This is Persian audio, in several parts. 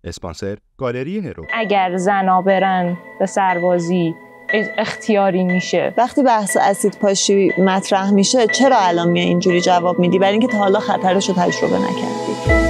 اسپانسر گالری هرو. اگر زنا برن به سربازی اختیاری میشه. وقتی بحث اسید پاشی مطرح میشه چرا الان میای اینجوری جواب میدی؟ برای اینکه تا حالا خطرش رو تجربه نکردی.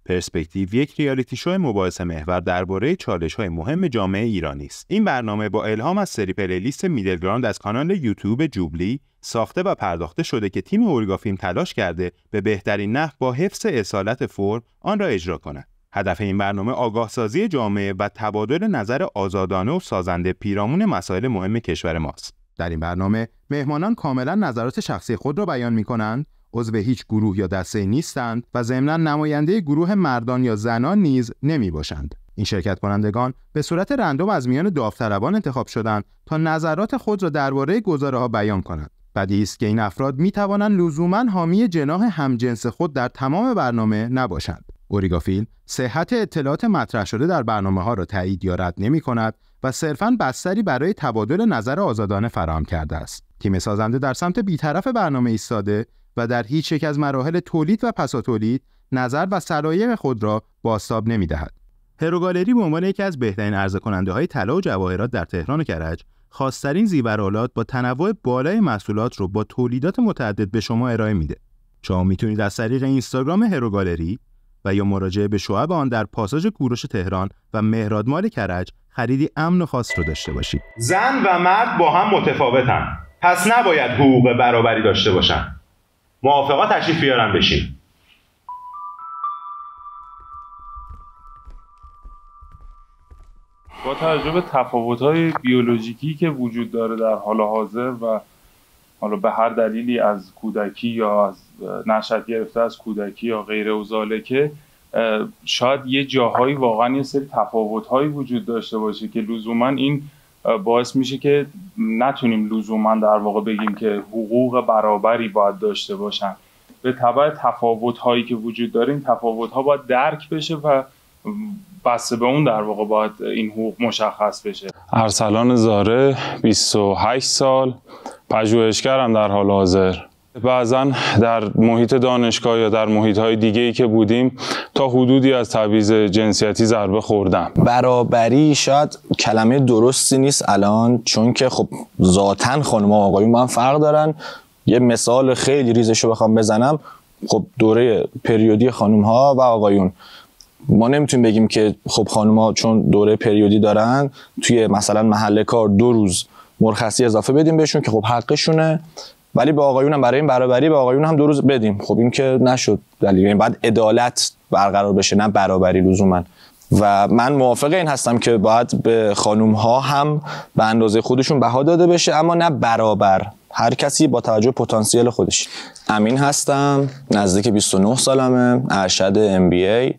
پرسپکتیو یک ریالیتی شو مباحثه محور درباره چالش‌های مهم جامعه ایرانی است. این برنامه با الهام از سری پلیلیست میدلگراند از کانال یوتیوب جوبلی ساخته و پرداخته شده که تیم اورگا فیلم تلاش کرده به بهترین نحو با حفظ اصالت فرم آن را اجرا کند. هدف این برنامه آگاهسازی جامعه و تبادل نظر آزادانه و سازنده پیرامون مسائل مهم کشور ماست. در این برنامه مهمانان کاملا نظرات شخصی خود را بیان می‌کنند، عضو هیچ گروه یا دسته نیستند و ضمناً نماینده گروه مردان یا زنان نیز نمی باشند. این شرکت کنندگان به صورت رندوم از میان داوطلبان انتخاب شدند تا نظرات خود را درباره گزاره‌ها بیان کنند. بدیهی است که این افراد می توانند لزوماً حامی جناح همجنس خود در تمام برنامه نباشند. اورگا فیلم صحت اطلاعات مطرح شده در برنامه‌ها را تایید یا رد نمی‌کند و صرفاً بستری برای تبادل نظر آزادانه فراهم کرده است. تیم سازنده در سمت بی‌طرف برنامه ایستاده و در هیچ یک از مراحل تولید و پساتولید نظر و سلایق خود را بازتاب نمی‌دهد. هرو گالری به عنوان یکی از بهترین عرضه کننده‌های طلا و جواهرات در تهران و کرج، خاص‌ترین زیورآلات با تنوع بالای محصولات رو با تولیدات متعدد به شما ارائه میده. شما میتونید از طریق اینستاگرام هرو گالری و یا مراجعه به شعب آن در پاساژ کوروش تهران و مهراد مال کرج خریدی امن و خاص رو داشته باشید. زن و مرد با هم متفاوتن، پس نباید حقوق برابری داشته باشن. موافقا تشریف بیارن بشین. با توجه به تفاوت‌های بیولوژیکی که وجود داره در حال حاضر و حالا به هر دلیلی از کودکی یا از نشأت گرفته از کودکی یا غیره و ذالکه، شاید یه جاهایی واقعا یه سری تفاوت‌هایی وجود داشته باشه که لزوما این باعث میشه که نتونیم لزوما در واقع بگیم که حقوق برابری باید داشته باشن. به تبع تفاوت‌هایی که وجود داره این تفاوت‌ها باید درک بشه و بسته به اون در واقع باید این حقوق مشخص بشه. ارسلان زاره، 28 سال، پژوهشگرم در حال حاضر. بعضا در محیط دانشگاه یا در محیط‌های دیگه‌ای که بودیم تا حدودی از تبعیض جنسیتی ضربه خوردم. برابری شاید کلمه درستی نیست الان، چون که خب ذاتاً خانم و آقایون با هم فرق دارن. یه مثال خیلی ریزشو بخوام بزنم، خب دوره پریودی خانم‌ها و آقایون، ما نمیتونیم بگیم که خب خانم‌ها چون دوره پریودی دارن توی مثلا محل کار 2 روز مرخصی اضافه بدیم بهشون که خب حقشونه، ولی به آقایون هم برای این برابری به آقایون هم 2 روز بدیم. خب این که نشد دلیل. این بعد عدالت برقرار بشه نه برابری لزوما. و من موافق این هستم که باید به خانوم ها هم به اندازه خودشون بها داده بشه، اما نه برابر، هر کسی با توجه پتانسیل خودش. امین هستم، نزدیک 29 سالمه، ارشد MBA،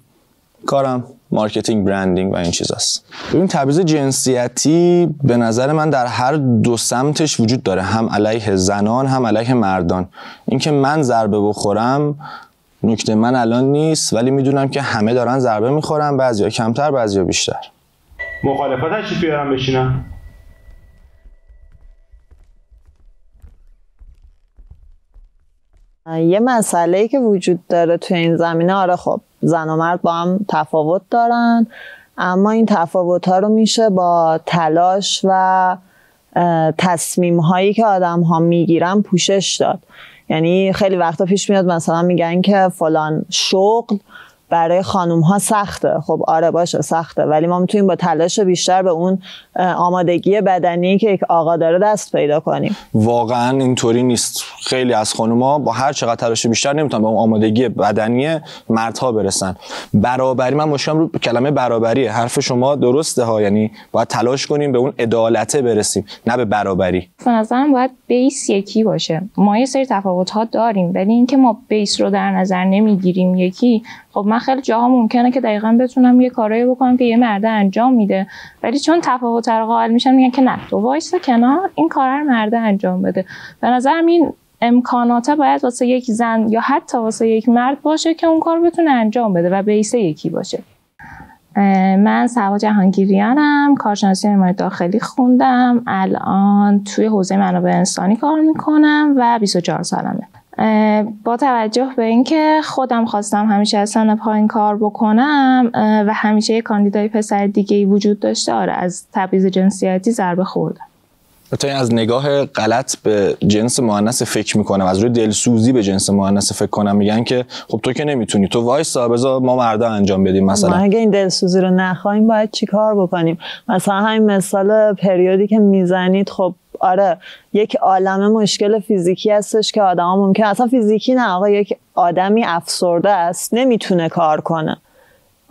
کارم مارکتینگ، برندینگ و این چیزاست. ببین تبعیض جنسیتی به نظر من در هر دو سمتش وجود داره، هم علیه زنان هم علیه مردان. اینکه من ضربه بخورم نکته من الان نیست، ولی میدونم که همه دارن ضربه میخورن، بعضیا کمتر بعضیا بیشتر. مخالفت تشریف بیارم بشینم. یه مسئله‌ای که وجود داره تو این زمینه، آره خب زن و مرد با هم تفاوت دارن، اما این تفاوت‌ها رو میشه با تلاش و تصمیم‌هایی که آدم‌ها میگیرن پوشش داد. یعنی خیلی وقتا پیش میاد مثلا میگن که فلان شغل برای خانوم‌ها سخته. خب آره باشه سخته، ولی ما میتونیم با تلاش بیشتر به اون آمادگی بدنی که یک آقا داره دست پیدا کنیم. واقعا اینطوری نیست. خیلی از خانوما با هر چقدر تلاش بیشتر نمیتونن به اون آمادگی بدنی مردها برسن. برابری، من مشکلم رو کلمه برابریه. حرف شما درسته ها، یعنی باید تلاش کنیم به اون عدالت برسیم، نه به برابری. به نظرم باید بیس یکی باشه. ما یه سری تفاوت‌ها داریم، ولی اینکه ما بیس رو در نظر نمیگیریم یکی، خب من خیلی جاها ممکنه که دقیقاً بتونم یه کارایی بکنم که یه مرد انجام میده، ولی چون تفاوت رو قائل میشن میگن که نه، تو وایسا کنار، این کار رو مرد انجام بده. به نظرم این امکانات باید واسه یک زن یا حتی واسه یک مرد باشه که اون کار بتونه انجام بده و بیس یکی باشه. من سوا جهانگیریانم، کارشناسی معماری داخلی خوندم، الان توی حوزه منابع انسانی کار میکنم و 24 سالمه. با توجه به اینکه خودم خواستم همیشه از سن پایین کار بکنم و همیشه یک کاندیدای پسر دیگه‌ای وجود داشته، آره از تبعیض جنسیتی ضربه خوردم. تا از نگاه غلط به جنس مؤنث فکر میکنم، از روی دلسوزی به جنس مؤنث فکر کنم، میگن که خب تو که نمیتونی، تو وایسا بذار ما مردا انجام بدیم. مثلا ما اگه این دلسوزی رو نخوایم باید چیکار بکنیم؟ مثلا همین مثال پریودی که میزنید، خب آره یک عالمه مشکل فیزیکی هستش که آدما ممکن اصلا فیزیکی نه، آقا یک آدمی افسرده است نمیتونه کار کنه.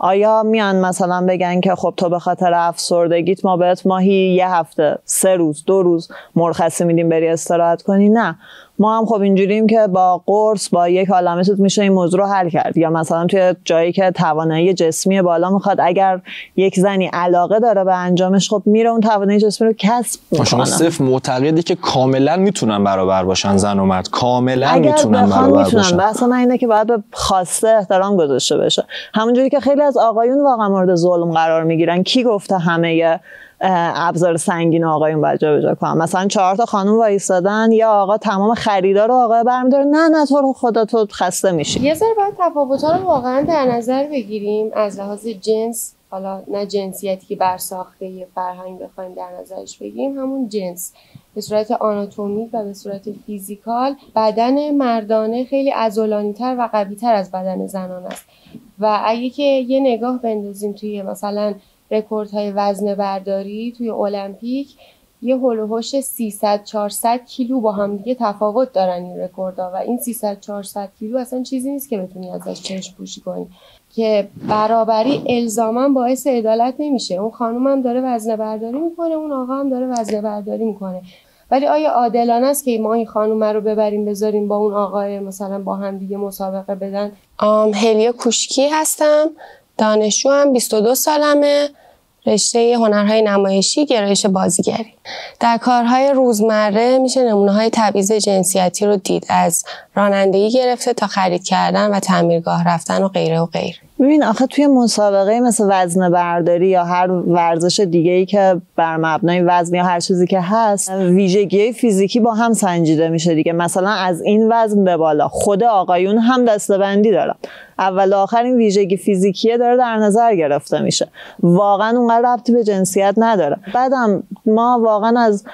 آیا میان مثلا بگن که خب تو به خاطر افسردگیت ما بهت ماهی یه هفته 3 روز 2 روز مرخصی میدیم بری استراحت کنی؟ نه، ما هم خب اینجوریم که با قرص با یک عالمه چیز میشه این موضوع رو حل کرد. یا مثلا توی جایی که توانایی جسمی بالا میخواد، اگر یک زنی علاقه داره به انجامش، خب میره اون توانایی جسمی رو کسب میکنه. شما صرف معتقدی که کاملا میتونن برابر باشن زن و مرد، کاملا میتونن برابر باشن؟ بحث من اینه که باید به خواسته احترام گذاشته بشه. همونجوری که خیلی از آقایون واقعا مورد ظلم قرار میگیرن. کی گفته همه ابزار سنگین آقایون باید جابجا کنن؟ مثلا 4 تا خانم وایسادن، یا آقا تمام خریدا رو آقا برمی‌داره، نه تو رو خدا تو خسته میشی. یه ذره باید تفاوت‌ها رو واقعا در نظر بگیریم از لحاظ جنس، حالا نه جنسیتی که بر ساخته فرهنگ بخوایم در نظرش بگیریم، همون جنس به صورت آناتومیک و به صورت فیزیکال. بدن مردانه خیلی عضلانی‌تر و قوی‌تر از بدن زنانه است و اگه که یه نگاه بندازیم توی مثلا رکوردهای وزنه برداری توی المپیک، یه هول و هوش 300-400 کیلو با هم دیگه تفاوت دارن این رکوردها و این 300-400 کیلو اصلا چیزی نیست که بتونی ازش چشم پوشی کنی. که برابری الزاما باعث عدالت نمیشه. اون خانوم هم داره وزنه برداری میکنه، اون آقا هم داره وزنه برداری میکنه، ولی آیا عادلانه است که ما این خانوم رو ببریم بذاریم با اون آقای مثلا با هم دیگه مسابقه بدن؟ هلیا کوشکی هستم، دانشجو هم، 22 سالمه، رشته هنرهای نمایشی، گرایش بازیگری. در کارهای روزمره میشه نمونه‌های تبعیض جنسیتی رو دید، از رانندگی گرفته تا خرید کردن و تعمیرگاه رفتن و غیره و غیره. ببین آخه توی مسابقه مثل وزنه برداری یا هر ورزش دیگه‌ای که بر مبنای وزن یا هر چیزی که هست، ویژگی فیزیکی با هم سنجیده میشه دیگه. مثلا از این وزن به بالا خود آقایون هم دسته‌بندی دارن، اول و آخر این ویژگی فیزیکیه داره در نظر گرفته میشه، واقعا اونقدر ربطی به جنسیت نداره. بعدم ما واقعا از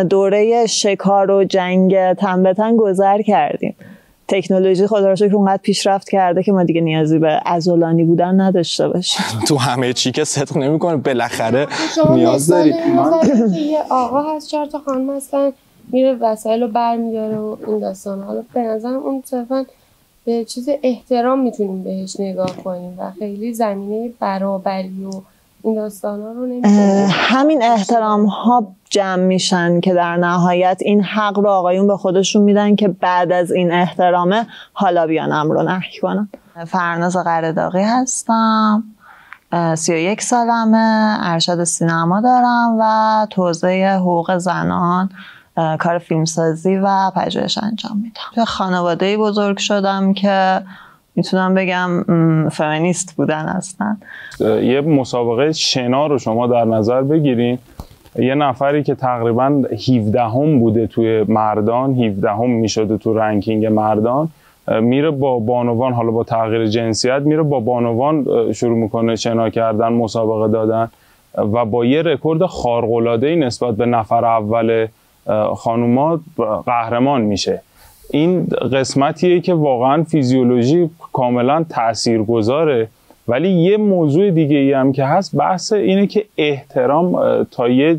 دوره شکار و جنگ تن به تن گذر کردیم. تکنولوژی خدا رو شکر اونقدر پیشرفت کرده که ما دیگه نیازی به عضلانی بودن نداشته باشیم. تو همه چی که صدق نمی‌کنه، بالاخره نیاز داری. یه آقا هست 4 تا خانم هستن، میره وسایل رو برمی‌داره و این داستانا. حالا به نظرم اون صرفاً به چیز احترام میتونیم بهش نگاه کنیم و خیلی زمینه برابری و این داستانا رو نمی‌کنیم. همین احترام ها جمع میشن که در نهایت این حق رو آقایون به خودشون میدن که بعد از این احترامه حالا بیان امر رو نهی کنن. فرناز قرداغی هستم، 31 سالمه، ارشد سینما دارم و تو حوزه حقوق زنان کار فیلمسازی و پژوهش انجام میدم. توی خانواده‌ای بزرگ شدم که میتونم بگم فمینیست بودن هستن. یه مسابقه شنا رو شما در نظر بگیرین، یه نفری که تقریبا 17 بوده توی مردان، 17 میشده تو رنکینگ مردان، میره با بانوان، حالا با تغییر جنسیت میره با بانوان شروع میکنه شنا کردن، مسابقه دادن و با یه رکورد خارق‌العاده‌ای نسبت به نفر اول خانوما قهرمان میشه. این قسمتیه که واقعا فیزیولوژی کاملا تاثیرگذاره ولی یه موضوع دیگه ای هم که هست بحث اینه که احترام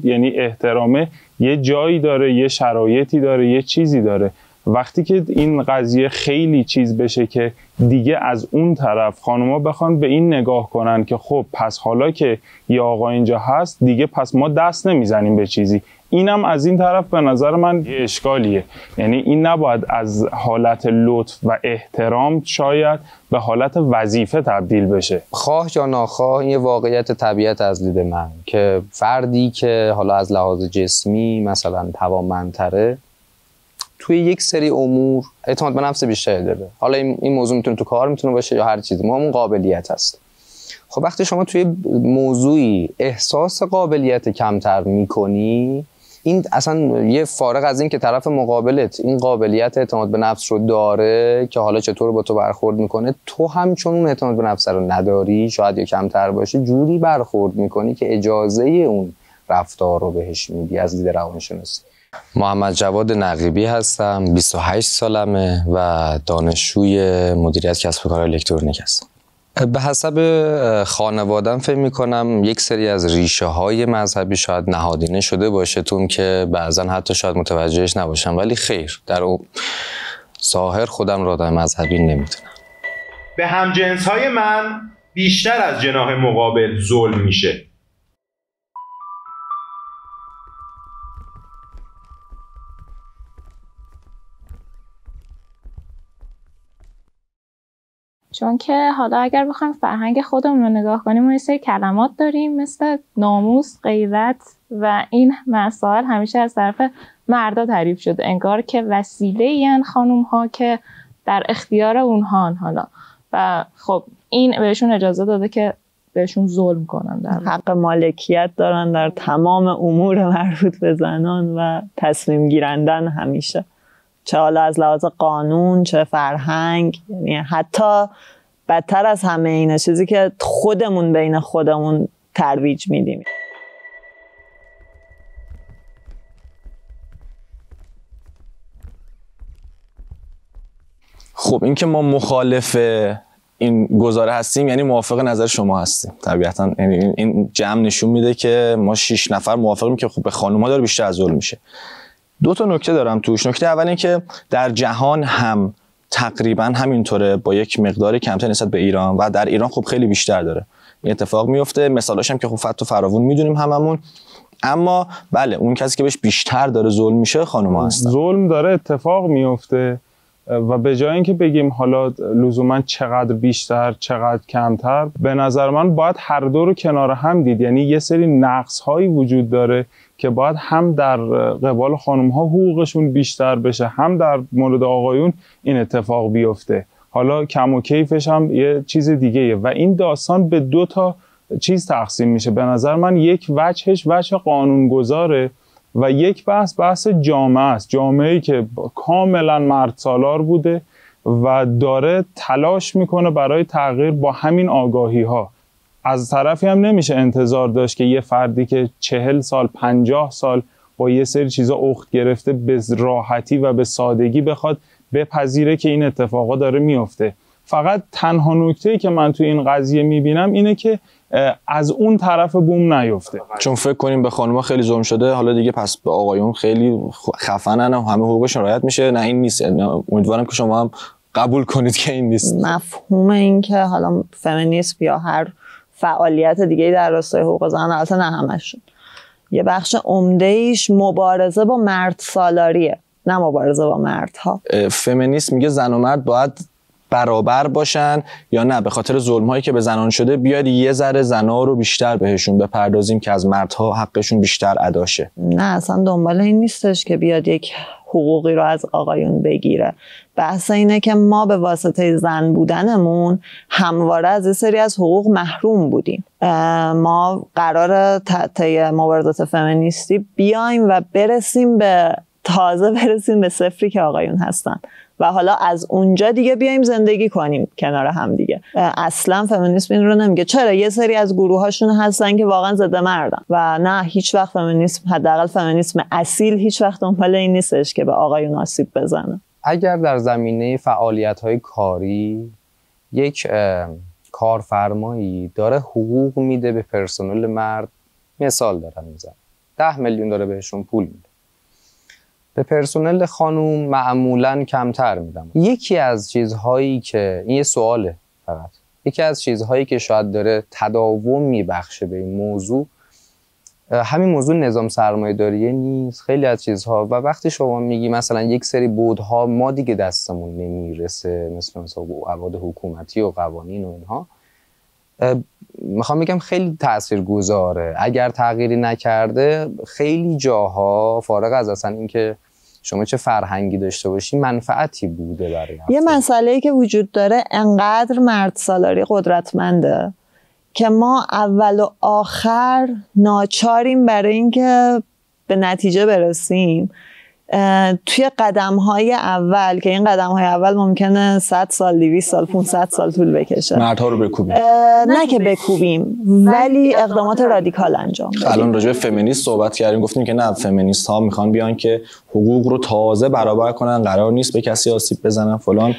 یعنی احترامه یه جایی داره، یه شرایطی داره، یه چیزی داره. وقتی که این قضیه خیلی چیز بشه که دیگه از اون طرف خانوما بخوان به این نگاه کنن که خب پس حالا که یه آقا اینجا هست دیگه پس ما دست نمیزنیم به چیزی، اینم از این طرف به نظر من یه اشکالیه. یعنی این نباید از حالت لطف و احترام شاید به حالت وظیفه تبدیل بشه. خواه یا ناخواه این یه واقعیت طبیعت از دید من که فردی که حالا از لحاظ جسمی مثلا توانمندتره توی یک سری امور اعتماد به نفس بیشتری داره. حالا این موضوع میتونه تو کار میتونه باشه یا هر چیزی، ما همون قابلیت هست. خب وقتی شما توی موضوعی احساس قابلیت کمتر میکنی، این اصلا یه فارغ از این که طرف مقابلت این قابلیت اعتماد به نفس رو داره که حالا چطور با تو برخورد میکنه، تو هم چون اون اعتماد به نفس رو نداری، شاید یا کمتر باشه، جوری برخورد میکنی که اجازه اون رفتار رو بهش میدی از دید روانشناسی. محمد جواد نقیبی هستم، 28 سالمه و دانشجوی مدیریت کسب و کار الکترونیک هستم. به حسب خانواده‌ام فکر می‌کنم یک سری از ریشه‌های مذهبی شاید نهادینه شده باشه تون که بعضن حتی شاید متوجهش نباشم، ولی خیر، در ظاهر خودم را آدم مذهبی نمی‌دونم. به همجنس‌های من بیشتر از جناح مقابل ظلم میشه. چون که حالا اگر بخوایم فرهنگ خودمون رو نگاه کنیم، ما یه سری کلمات داریم مثل ناموس، غیرت و این مسائل همیشه از طرف مردا تعریف شده، انگار که وسیله این خانوم ها که در اختیار اونها حالا، و خب این بهشون اجازه داده که بهشون ظلم کنن، در حق مالکیت دارن در تمام امور مربوط به زنان و تصمیم گیرندن همیشه، چه حالا از لحاظ قانون چه فرهنگ. یعنی حتی بدتر از همه اینه چیزی که خودمون بین خودمون ترویج میدیم. خب این که ما مخالف این گزاره هستیم یعنی موافق نظر شما هستیم طبیعتا. یعنی این جمع نشون میده که ما 6 نفر موافقیم که خب به خانوما داره بیشتر از ظلم میشه. 2 تا نکته دارم توش. نکته اول این که در جهان هم تقریبا همینطوره با یک مقدار کمتر نسبت به ایران، و در ایران خب خیلی بیشتر داره این اتفاق میفته. مثالاش هم که خب فت و فراوون میدونیم هممون. اما بله اون کسی که بهش بیشتر داره ظلم میشه خانوما هستن. ظلم داره اتفاق میفته و به جای اینکه بگیم حالا لزوما چقدر بیشتر چقدر کمتر، به نظر من باید هر دو رو کنار هم دید. یعنی یه سری نقص هایی وجود داره که باید هم در قبال خانم ها حقوقشون بیشتر بشه، هم در مورد آقایون این اتفاق بیفته. حالا کم و کیفش هم یه چیز دیگه و این داستان به 2 تا چیز تقسیم میشه. به نظر من یک وجهش وجه قانونگذاره و یک بحث جامعه است، جامعه‌ای که کاملا مرد سالار بوده و داره تلاش میکنه برای تغییر با همین آگاهی ها. از طرفی هم نمیشه انتظار داشت که یه فردی که 40 سال 50 سال با یه سری چیزا اخت گرفته به راحتی و به سادگی بخواد بپذیره که این اتفاقا داره میفته. فقط تنها نکته‌ای که من توی این قضیه میبینم اینه که از اون طرف بوم نیفته، چون فکر کنیم به خانوما خیلی ظلم شده حالا دیگه پس به آقایون خیلی خفنن و همه حقوقشون رعایت میشه. نه این نیست. امیدوارم که شما هم قبول کنید که این نیست. مفهوم این که حالا فمینیسم یا هر فعالیت دیگه در راستای حقوق زن، البته نه همشون، یه بخش عمده ایش مبارزه با مرد سالاریه، نه مبارزه با مردها. فمینیسم میگه زن و مرد باید برابر باشن یا نه به خاطر ظلم‌هایی که به زنان شده بیاد یه ذره زنا رو بیشتر بهشون بپردازیم که از مردها حقشون بیشتر ادا شه. نه اصلا دنبال این نیستش که بیاد یک حقوقی رو از آقایون بگیره. بحث اینه که ما به واسطه زن بودنمون همواره از یه سری از حقوق محروم بودیم. ما قراره طی مبارزات فمینیستی بیایم و برسیم به صفری که آقایون هستن و حالا از اونجا دیگه بیایم زندگی کنیم کنار هم دیگه. اصلا فمینیسم این رو نمیگه. چرا یه سری از گروهاشون هستن که واقعا ضد مردن و نه، هیچ وقت فمینیسم، حداقل فمینیسم اصیل، هیچ وقت دنبال این نیستش که به آقایون آسیب بزنه. اگر در زمینه فعالیت‌های کاری یک کارفرمایی داره حقوق میده به پرسنل مرد، مثال دارم میزنم 10 میلیون داره بهشون پول میده، به پرسنل خانوم معمولاً کمتر میدم. یکی از چیزهایی که این یه سواله فقط، یکی از چیزهایی که شاید داره تداوم میبخشه به این موضوع، همین موضوع نظام سرمایه‌داری نیست، خیلی از چیزها. و وقتی شما میگی مثلا یک سری بودها ما دیگه دستمون نمیرسه، مثلا مواد حکومتی و قوانین و اینها، میخوام بگم خیلی تاثیرگذاره. اگر تغییری نکرده خیلی جاها فارغ از اصلا اینکه شما چه فرهنگی داشته باشی منفعتی بوده برای یه مسئله‌ای که وجود داره، انقدر مرد سالاری قدرتمنده که ما اول و آخر ناچاریم برای اینکه به نتیجه برسیم توی قدم‌های اول، که این قدم‌های اول ممکنه 100 سال 200 سال 500 سال طول بکشه، مردها رو بکوبیم، نه که بکوبیم ولی اقدامات رادیکال انجام بدیم. الان راجع به فمینیست صحبت کردیم، گفتیم که نه، فمینیست ها میخوان بیان که حقوق رو تازه برابر کنن، قرار نیست به کسی آسیب بزنن فلان.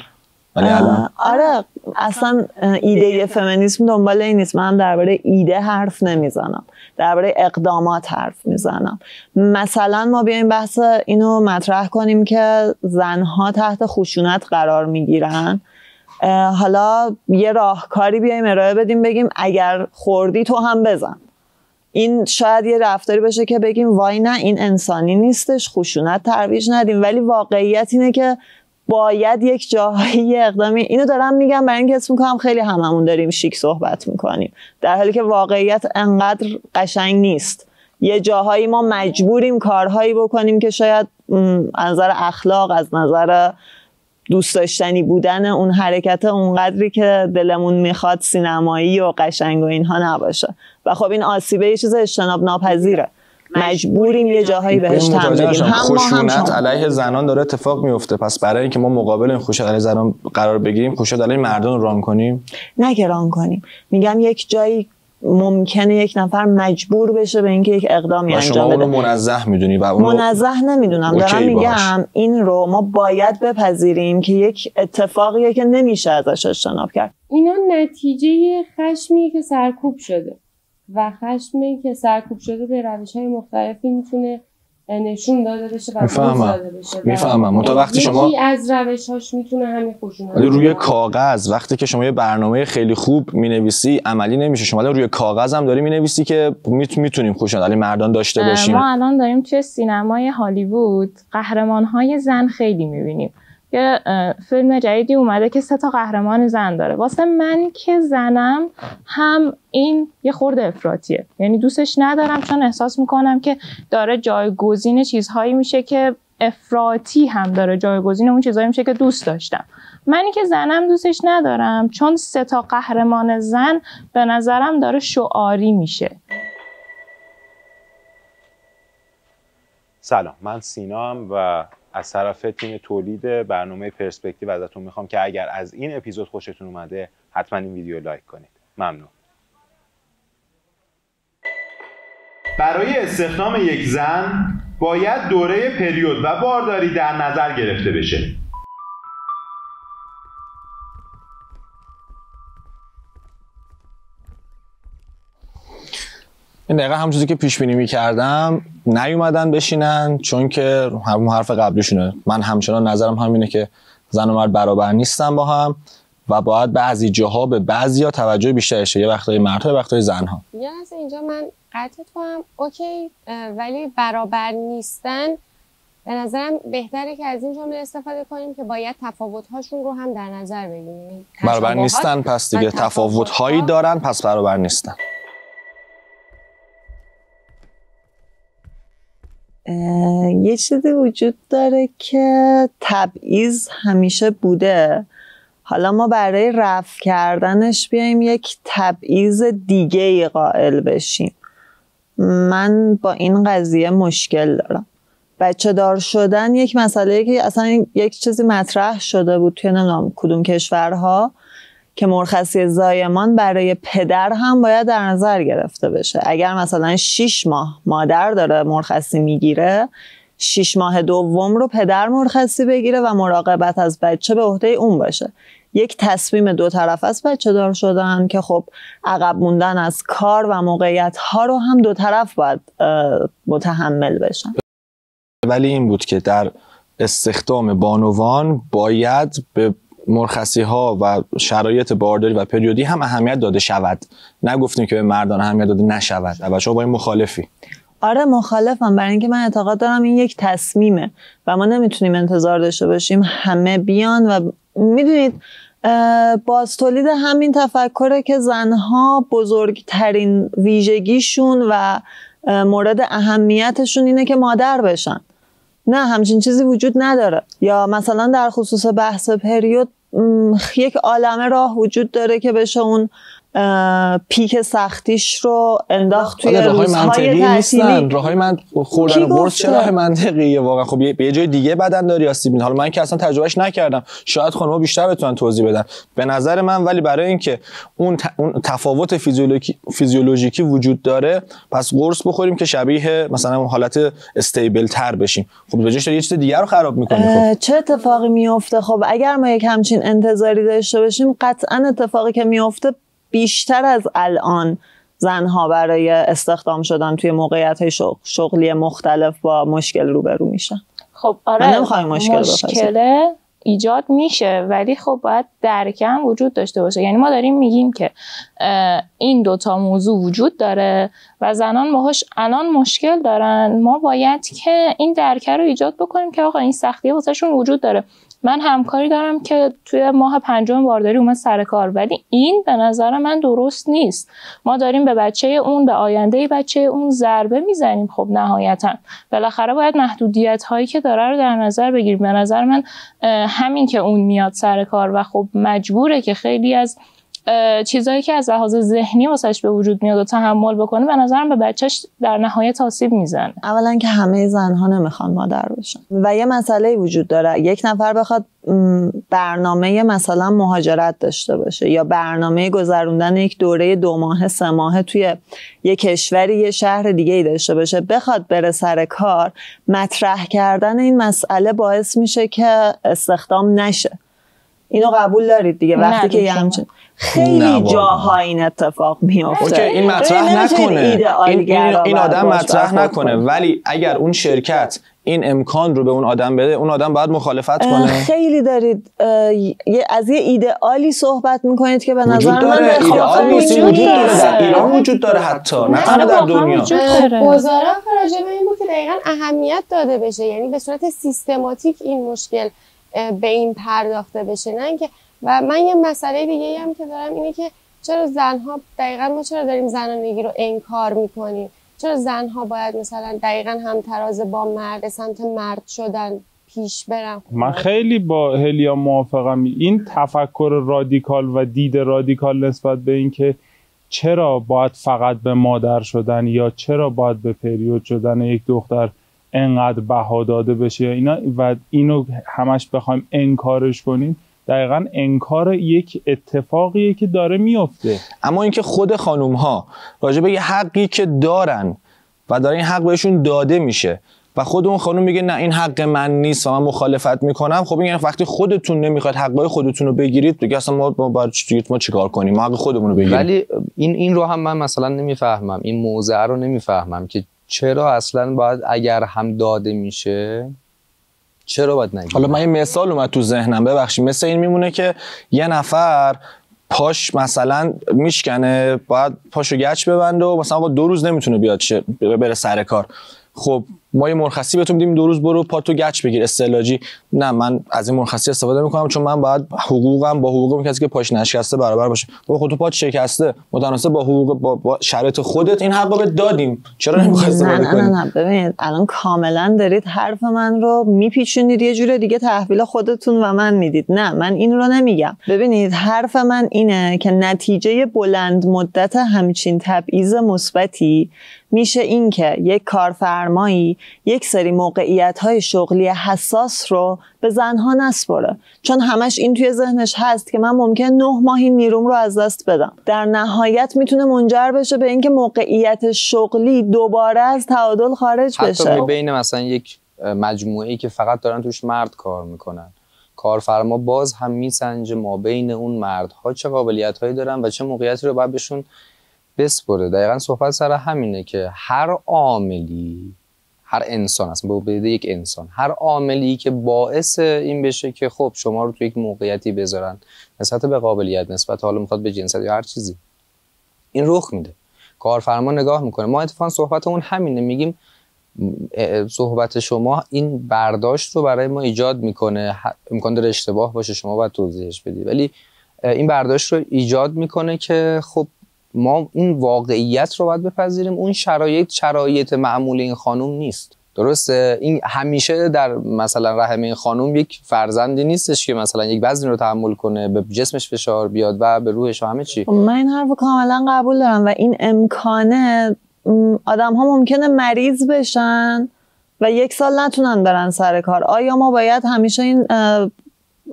ولی الان آره اصلا ایده فمینیسم دنبال این نیست. من درباره ایده حرف نمیزنم، درباره اقدامات حرف میزنم. مثلا ما بیایم بحث اینو مطرح کنیم که زنها تحت خشونت قرار میگیرن، حالا یه راهکاری بیایم ارائه بدیم، بگیم اگر خوردی تو هم بزن. این شاید یه رفتاری باشه که بگیم وای نه این انسانی نیستش، خشونت ترویج ندیم، ولی واقعیت اینه که باید یک جاهایی اقدامی. اینو دارم میگم برای اینکه اسم میکنم خیلی هممون داریم شیک صحبت میکنیم، در حالی که واقعیت انقدر قشنگ نیست. یه جاهایی ما مجبوریم کارهایی بکنیم که شاید از نظر اخلاق، از نظر دوست داشتنی بودن اون حرکت اونقدری که دلمون میخواد سینمایی و قشنگ و اینها نباشه، و خب این آسیبه یه چیز اجتناب ناپذیره، مجبوریم یه جاهایی بهش تن بدیم. خشونت علیه زنان داره اتفاق میفته، پس برای اینکه ما مقابل این خشونت علیه زنان قرار بگیریم، خشونت علیه مردان رو ران کنیم، نه که ران کنیم. میگم یک جایی ممکنه یک نفر مجبور بشه به اینکه یک اقدامی انجام بده. شما اونو منزه میدونی و اونو منزه نمیدونم، دارم میگم این رو ما باید بپذیریم که یک اتفاقیه که نمیشه ازش اجتناب کرد. اینا نتیجه خشمی که سرکوب شده و خشمی که سرکوب شده به روش‌های مختلفی میتونه نشون داده بشه و داده بشه. میفهمم. تا وقتی شما یکی از روش‌هاش میتونه همین خشونت روی کاغذ، وقتی که شما یه برنامه خیلی خوب مینویسی عملی نمیشه، شما روی کاغذ هم داری مینویسی که میتونیم خشونت علیه مردان داشته باشیم. ما الان داریم توی سینمای هالیوود قهرمان‌های زن خیلی میبینیم. یه فیلم جدیدی اومده که 3 تا قهرمان زن داره. واسه من که زنم هم این یه خورده افراطیه، یعنی دوستش ندارم چون احساس میکنم که داره جایگزین چیزهایی میشه که افراطی هم داره جایگزین اون چیزهایی میشه که دوست داشتم. منی که زنم دوستش ندارم چون 3 تا قهرمان زن به نظرم داره شعاری میشه. سلام، من سینام و از طرف تیم تولید برنامه پرسپکتیو ازتون میخوام که اگر از این اپیزود خوشتون اومده حتما این ویدیو لایک کنید. ممنون. برای استخدام یک زن باید دوره پریود و بارداری در نظر گرفته بشه. این دقیقا همون چیزی که پیش بینی می‌کردم، نیومدن بشینن چون که همون حرف قبلیشونه. من همچنان نظرم همینه که زن و مرد برابر نیستن با هم و باید بعضی جاها به بعضیا توجه بیشتر شه، یه وقتای مردها یه وقتای زنها. یه لحظه اینجا من قطعت کنم، اوکی، ولی برابر نیستن به نظرم بهتره که از این جمله استفاده کنیم که باید تفاوت‌هاشون رو هم در نظر بگیریم. برابر نیستن پس دیگه تفاوت‌هایی دارن، پس برابر نیستن. یه چیزی وجود داره که تبعیض همیشه بوده، حالا ما برای رفع کردنش بیایم یک تبعیض دیگه قائل بشیم. من با این قضیه مشکل دارم. بچه دار شدن یک مسئله که اصلا یک چیزی مطرح شده بود توی نمیدونم کدوم کشورها که مرخصی زایمان برای پدر هم باید در نظر گرفته بشه. اگر مثلا 6 ماه مادر داره مرخصی میگیره، 6 ماه دوم رو پدر مرخصی بگیره و مراقبت از بچه به عهده اون باشه. یک تصمیم دو طرف از بچه دار شدن که خب عقب موندن از کار و موقعیت ها رو هم دو طرف باید متحمل بشن. ولی این بود که در استخدام بانوان باید به مرخصی ها و شرایط بارداری و پریودی هم اهمیت داده شود. نگفتیم که به مردان اهمیت داده نشود. و شما با این مخالفی؟ آره مخالفم، برای اینکه من اعتقاد دارم این یک تصمیمه و ما نمیتونیم انتظار داشته باشیم همه بیان و میدونید باز تولید همین تفکره که زنها بزرگترین ویژگیشون و مورد اهمیتشون اینه که مادر بشن. نه، همچین چیزی وجود نداره. یا مثلا در خصوص بحث پریود یک عالمه راه وجود داره که بشه اون پیک سختیش رو انداخت توی روزهای تعطیلی. راههای من خوردن قرص چه راه منطقیه واقعا؟ خب به یه جای دیگه بدن داری آسیب می‌بینه. حالا من که اصلا تجربهش نکردم، شاید خانم‌ها بیشتر بتونن توضیح بدن. به نظر من ولی برای اینکه اون تفاوت فیزیولوژیکی وجود داره، پس قرص بخوریم که شبیه مثلا اون حالت استیبل تر بشیم. خب به جاش داری یه چیز دیگه رو خراب می‌کنی. خب چه اتفاقی میفته؟ خب اگر ما یک همچین انتظاری داشته باشیم، قطعاً اتفاقی که میفته بیشتر از الان زنها برای استخدام شدن توی موقعیت‌های شغلی مختلف با مشکل روبرو میشن. خب آره، مشکل ایجاد میشه، ولی خب باید درکم وجود داشته باشه. یعنی ما داریم میگیم که این دوتا موضوع وجود داره و زنان باهاش الان مشکل دارن، ما باید که این درکه رو ایجاد بکنیم که آقا این سختیه واسهشون وجود داره. من همکاری دارم که توی ماه 5 بارداری اومد سر کار، ولی این به نظر من درست نیست. ما داریم به بچه اون، به آینده بچه اون ضربه میزنیم. خب نهایتا بالاخره باید محدودیت هایی که داره رو در نظر بگیریم. به نظر من همین که اون میاد سر کار و خب مجبوره که خیلی از چیزایی که از لحاظ ذهنی واسش به وجود میاد و تحمل بکنه، به نظرم به بچهش در نهایت آسیب میزنه. اولا که همه زنها نمیخوان مادر بشن و یه مسئله وجود داره. یک نفر بخواد برنامه مثلا مهاجرت داشته باشه یا برنامه گذروندن یک دوره 2 ماه 3 ماه توی یک کشوری، یه شهر دیگه ای داشته باشه، بخواد بره سر کار، مطرح کردن این مسئله باعث میشه که استخدام نشه. اینو قبول دارید دیگه؟ وقتی که همچین خیلی جاها این اتفاق میفته. این مطرح نکنه، این آدم مطرح نکنه، ولی اگر اون شرکت این امکان رو به اون آدم بده، اون آدم باید مخالفت کنه. خیلی دارید از یه ایدئالی صحبت میکنید که به نظر من ایدئال نیست، وجود داره، در ایران وجود داره، حتی نه تنها در دنیا. گزارم راجع به این بود که دقیقاً اهمیت داده بشه، یعنی به صورت سیستماتیک این مشکل به این پرداخته بشه، نه اینکه. و من یه مسئله دیگه هم که دارم اینه که چرا زنها دقیقاً ما چرا داریم زنانگی رو انکار میکنیم؟ چرا زنها باید مثلا دقیقاً هم تراز با مرد سمت مرد شدن پیش برن؟ من خیلی با هلیا موافقم. این تفکر رادیکال و دید رادیکال نسبت به این که چرا باید فقط به مادر شدن یا چرا باید به پریود شدن یک دختر انقدر بها داده بشه اینا و اینو همش بخوایم انکارش کنیم، دقیقاً انکار یک اتفاقیه که داره میفته. اما اینکه خود خانوم ها راجع به یه حقی که دارن و داره این حق بهشون داده میشه و خود اون خانوم میگه نه این حق من نیست و من مخالفت میکنم، خب این وقتی خودتون نمیخواید حقای خودتون رو بگیرید دیگه اصلا ما چیکار کنیم؟ ما حق خودمون رو بگیریم. ولی این رو هم من مثلا نمیفهمم، این موضوع رو نمیفهمم که چرا اصلا باید اگر هم داده میشه چرا باید نگیره؟ حالا من یه مثال اومد تو ذهنم، ببخشید. مثل این میمونه که یه نفر پاش مثلا میشکنه، باید پاشو گچ ببنده و مثلا 2 روز نمیتونه بیاد بره سر کار. خب ما یه مرخصی بهتون میدیم 2 روز برو پاتو گچ بگیر استعلاجی. نه، من از این مرخصی استفاده میکنم چون من باید حقوقم با حقوق کسی که پاش نشکسته برابر باشه. با خودت پات شکسته متناسب با حقوق با شرایط خودت این حقو بهت دادیم، چرا نمیخوای استفاده کنی؟ نه ببینید الان کاملا دارید حرف من رو میپیچونید یه جور دیگه تحویل خودتون و من میدید. نه، من این رو نمیگم. ببینید حرف من اینه که نتیجه بلند مدت همچین تبعیض مثبتی میشه این که یک کارفرمایی یک سری موقعیت‌های شغلی حساس رو به زنها نسپره، چون همش این توی ذهنش هست که من ممکن 9 ماه این نیروم رو از دست بدم. در نهایت میتونه منجر بشه به اینکه موقعیت شغلی دوباره از تعادل خارج بشه. حتی بین مثلا یک مجموعه‌ای که فقط دارن توش مرد کار میکنن، کارفرما باز هم میسنجه ما بین اون مردها چه قابلیت‌هایی دارن و چه موقعیتی رو باید بهشون بسپره. دقیقاً صحبت سر همینه که هر عاملی، هر انسان است، به عهده یک انسان، هر عاملی که باعث این بشه که خب شما رو تو یک موقعیتی بذارن نسبت به قابلیت، نسبت حالا میخواد به جنسیت یا هر چیزی، این رخ میده. کارفرما نگاه میکنه. ما اتفاقا صحبتمون همینه، میگیم صحبت شما این برداشت رو برای ما ایجاد میکنه. امکان داره اشتباه باشه، شما باید توضیحش بدید، ولی این برداشت رو ایجاد میکنه که خب ما این واقعیت رو باید بپذیریم. اون شرایط معمول این خانوم نیست. درسته؟ این همیشه در مثلا رحم این خانوم یک فرزندی نیستش که مثلا یک وزنی رو تحمل کنه، به جسمش فشار بیاد و به روحش و همه چی. من این حرفو کاملا قبول دارم و این امکانه، آدم ها ممکنه مریض بشن و 1 سال نتونن برن سر کار. آیا ما باید همیشه این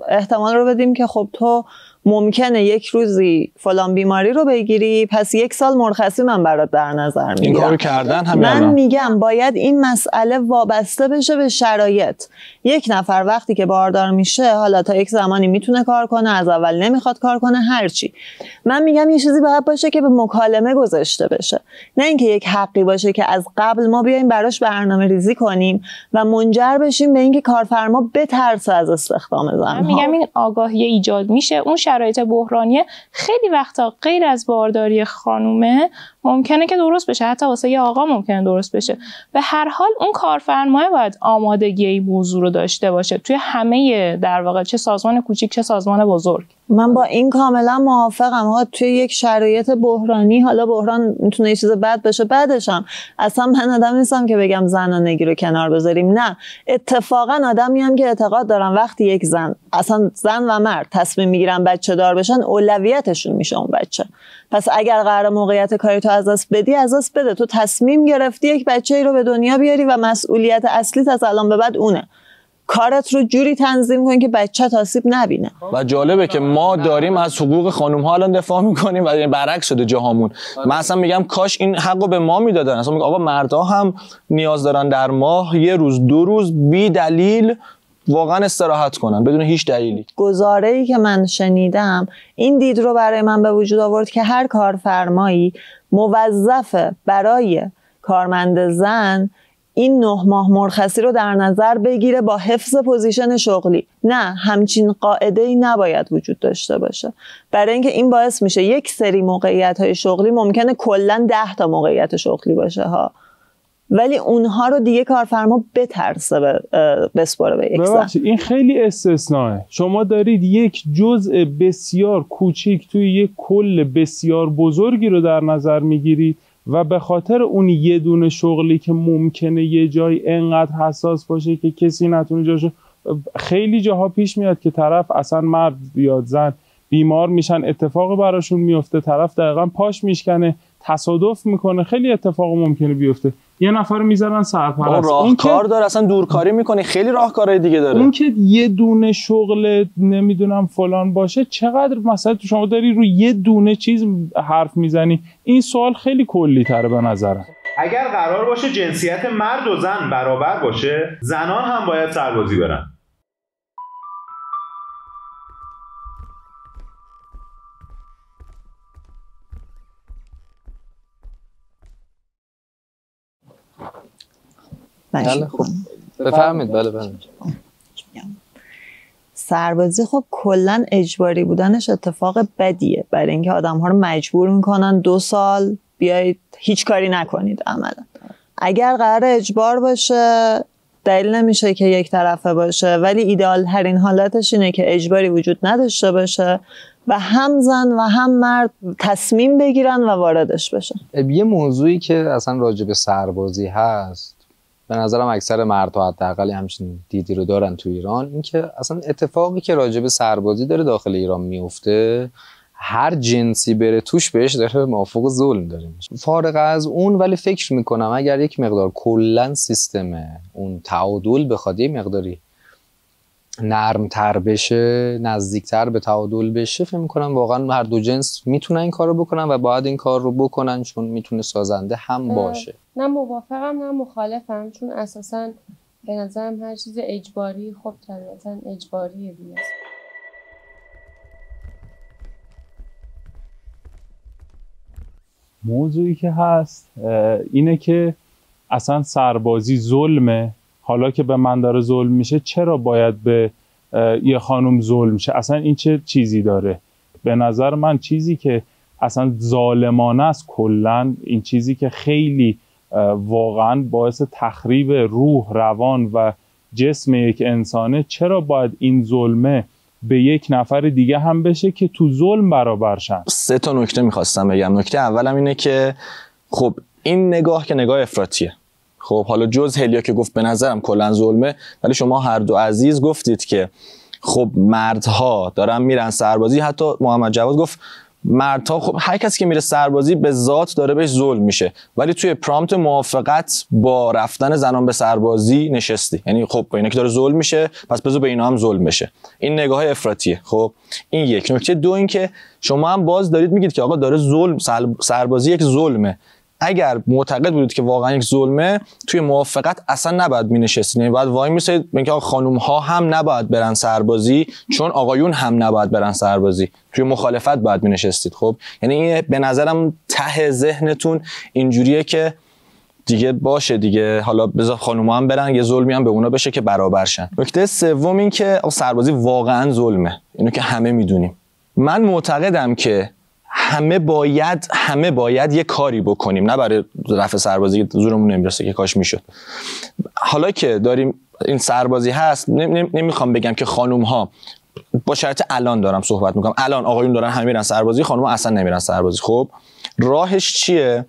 احتمال رو بدیم که خب تو ممکنه یک روزی فلان بیماری رو بگیری پس 1 سال مرخصی من برات در نظر میگیرم؟ این کارو کردن همین. من میگم باید این مسئله وابسته بشه به شرایط. یک نفر وقتی که باردار میشه، حالا تا یک زمانی میتونه کار کنه، از اول نمیخواد کار کنه، هرچی. من میگم یه چیزی باید باشه که به مکالمه گذاشته بشه، نه اینکه یک حقی باشه که از قبل ما بیایم براش برنامه ریزی کنیم و منجر بشیم به اینکه کارفرما بترسه از استخدام زنها. من میگم این آگاهی ایجاد میشه. اون شرایط بحرانی خیلی وقتا غیر از بارداری خانومه ممکنه که درست بشه، حتی واسه یه آقا ممکنه درست بشه. به هر حال اون کارفرمای باید آمادگی این موضوع رو داشته باشه توی همه، در واقع چه سازمان کوچیک چه سازمان بزرگ. من با این کاملا موافقم. ها توی یک شرایط بحرانی، حالا بحران میتونه یه چیز بد بشه، بعدشم اصلا من آدم نیستم که بگم زنانگی رو کنار بذاریم، نه، اتفاقا آدمی هم که اعتقاد دارم وقتی یک زن، اصلا زن و مرد تصمیم میگیرن بچه دار بشن، اولویتشون میشه اون بچه. پس اگر قرار موقعیت کاری تو از دست بدی، از دست بده. تو تصمیم گرفتی یک بچه‌ای رو به دنیا بیاری و مسئولیت اصلیت از الان به بعد اونه. کارت رو جوری تنظیم کن که بچه آسیب نبینه. و جالبه که ما داریم از حقوق خانم ها الان دفاع میکنیم و برعکس شده جهامون. من اصلا میگم کاش این حقو به ما میدادن. اصلا میگم آقا مردها هم نیاز دارن در ماه 1 روز 2 روز بی دلیل واقعا استراحت کنن بدون هیچ دلیلی. گزاره‌ای که من شنیدم این دید رو برای من به وجود آورد که هر کارفرمایی موظفه برای کارمند زن این 9 ماه مرخصی رو در نظر بگیره با حفظ پوزیشن شغلی. نه، همچین قاعده‌ای نباید وجود داشته باشه، برای اینکه این باعث میشه یک سری موقعیت‌های شغلی ممکنه کلاً 10 تا موقعیت شغلی باشه ها، ولی اونها رو دیگه کارفرما بترسه بسپاره به یک زن. این خیلی استثنائه. شما دارید یک جزء بسیار کوچیک توی یک کل بسیار بزرگی رو در نظر میگیرید و به خاطر اون یه دونه شغلی که ممکنه یه جای انقدر حساس باشه که کسی نتونه جاشو، خیلی جاها پیش میاد که طرف اصلا مرد یا زن بیمار میشن، اتفاق براشون میفته، طرف دقیقا پاش میشکنه، تصادف میکنه، خیلی اتفاق ممکنه بیفته. یه نفر رو میذارن سرپرست، اون کار داره اصلا دورکاری میکنه، خیلی راهکارهای دیگه داره. اون که یه دونه شغل نمیدونم فلان باشه، چقدر مثلا شما داری روی یه دونه چیز حرف میزنی. این سوال خیلی کلی تره به نظرم. اگر قرار باشه جنسیت مرد و زن برابر باشه، زنان هم باید سربازی برن. بله خب بفرمایید. بله سربازی خب کلا اجباری بودنش اتفاق بدیه، برای اینکه آدم‌ها رو مجبور میکنن 2 سال بیایید هیچ کاری نکنید. عملا اگر قرار اجبار باشه دلیل نمیشه که یک طرفه باشه، ولی ایدئال ترین حالتش اینه که اجباری وجود نداشته باشه و هم زن و هم مرد تصمیم بگیرن و واردش بشن. یه موضوعی که اصلا راجع به سربازی هست، به نظرم اکثر مردها حداقل همچین دیدی رو دارن تو ایران، این که اصلا اتفاقی که راجع به سربازی داره داخل ایران میفته، هر جنسی بره توش بهش داره موافق ظلم داره میشه. فارغ از اون ولی فکر میکنم اگر یک مقدار کلا سیستم اون تعادل بخواد یه مقداری نرمتر بشه، نزدیکتر به تعادل بشه، فکر میکنم واقعا هر دو جنس میتونن این کار رو بکنن و باید این کار رو بکنن، چون میتونه سازنده هم باشه. نه موافقم نه مخالفم، چون اساساً به نظرم هر چیز اجباری خب طبیعتاً اجباریه دیگه. موضوعی که هست اینه که اصلا سربازی ظلمه. حالا که به من داره ظلم میشه، چرا باید به یه خانم ظلم شه؟ اصلا این چه چیزی داره؟ به نظر من چیزی که اصلا ظالمانه است کلن، این چیزی که خیلی واقعا باعث تخریب روح، روان و جسم یک انسانه، چرا باید این ظلمه به یک نفر دیگه هم بشه که تو ظلم برابر شن؟ 3 تا نکته میخواستم بگم. نکته اولم اینه که خب این نگاه که نگاه افراطیه. خب حالا جز هلیا که گفت به نظرم کلا ظلمه، ولی شما هر دو عزیز گفتید که خب مردها دارن میرن سربازی. حتی محمد جواد گفت مردها، خب هر کسی که میره سربازی به ذات داره بهش ظلم میشه، ولی توی پرامپت موافقت با رفتن زنان به سربازی نشستی، یعنی خب با اینا که داره ظلم میشه پس بذار به اینا هم ظلم بشه. این نگاه افراطیه. خب این یک. نکته دو این که شما هم باز دارید میگید که آقا داره ظلم، سربازی یک ظلمه. اگر معتقد بودید که واقعا یک ظلمه، توی موافقت اصلا نباید مینشستید، یعنی باید وای میسید اینکه خانم ها هم نباید برن سربازی چون آقایون هم نباید برن سربازی، توی مخالفت باید مینشستید. خب یعنی این به نظرم ته ذهنتون اینجوریه که دیگه باشه دیگه، حالا بذار خانوما هم برن، یه ظلمی هم به اونا بشه که برابر شن. نکته سوم این که سربازی واقعا ظلمه، اینو که همه میدونیم. من معتقدم که همه باید یه کاری بکنیم، نه برای رفع سربازی زورمون نمیرسه که کاش میشد. حالا که داریم این سربازی هست، نمیخوام بگم که خانوم ها، با شرط الان دارم صحبت میکنم، الان آقایون دارن همه میرن سربازی، خانوم ها اصلا نمیرن سربازی. خب راهش چیه؟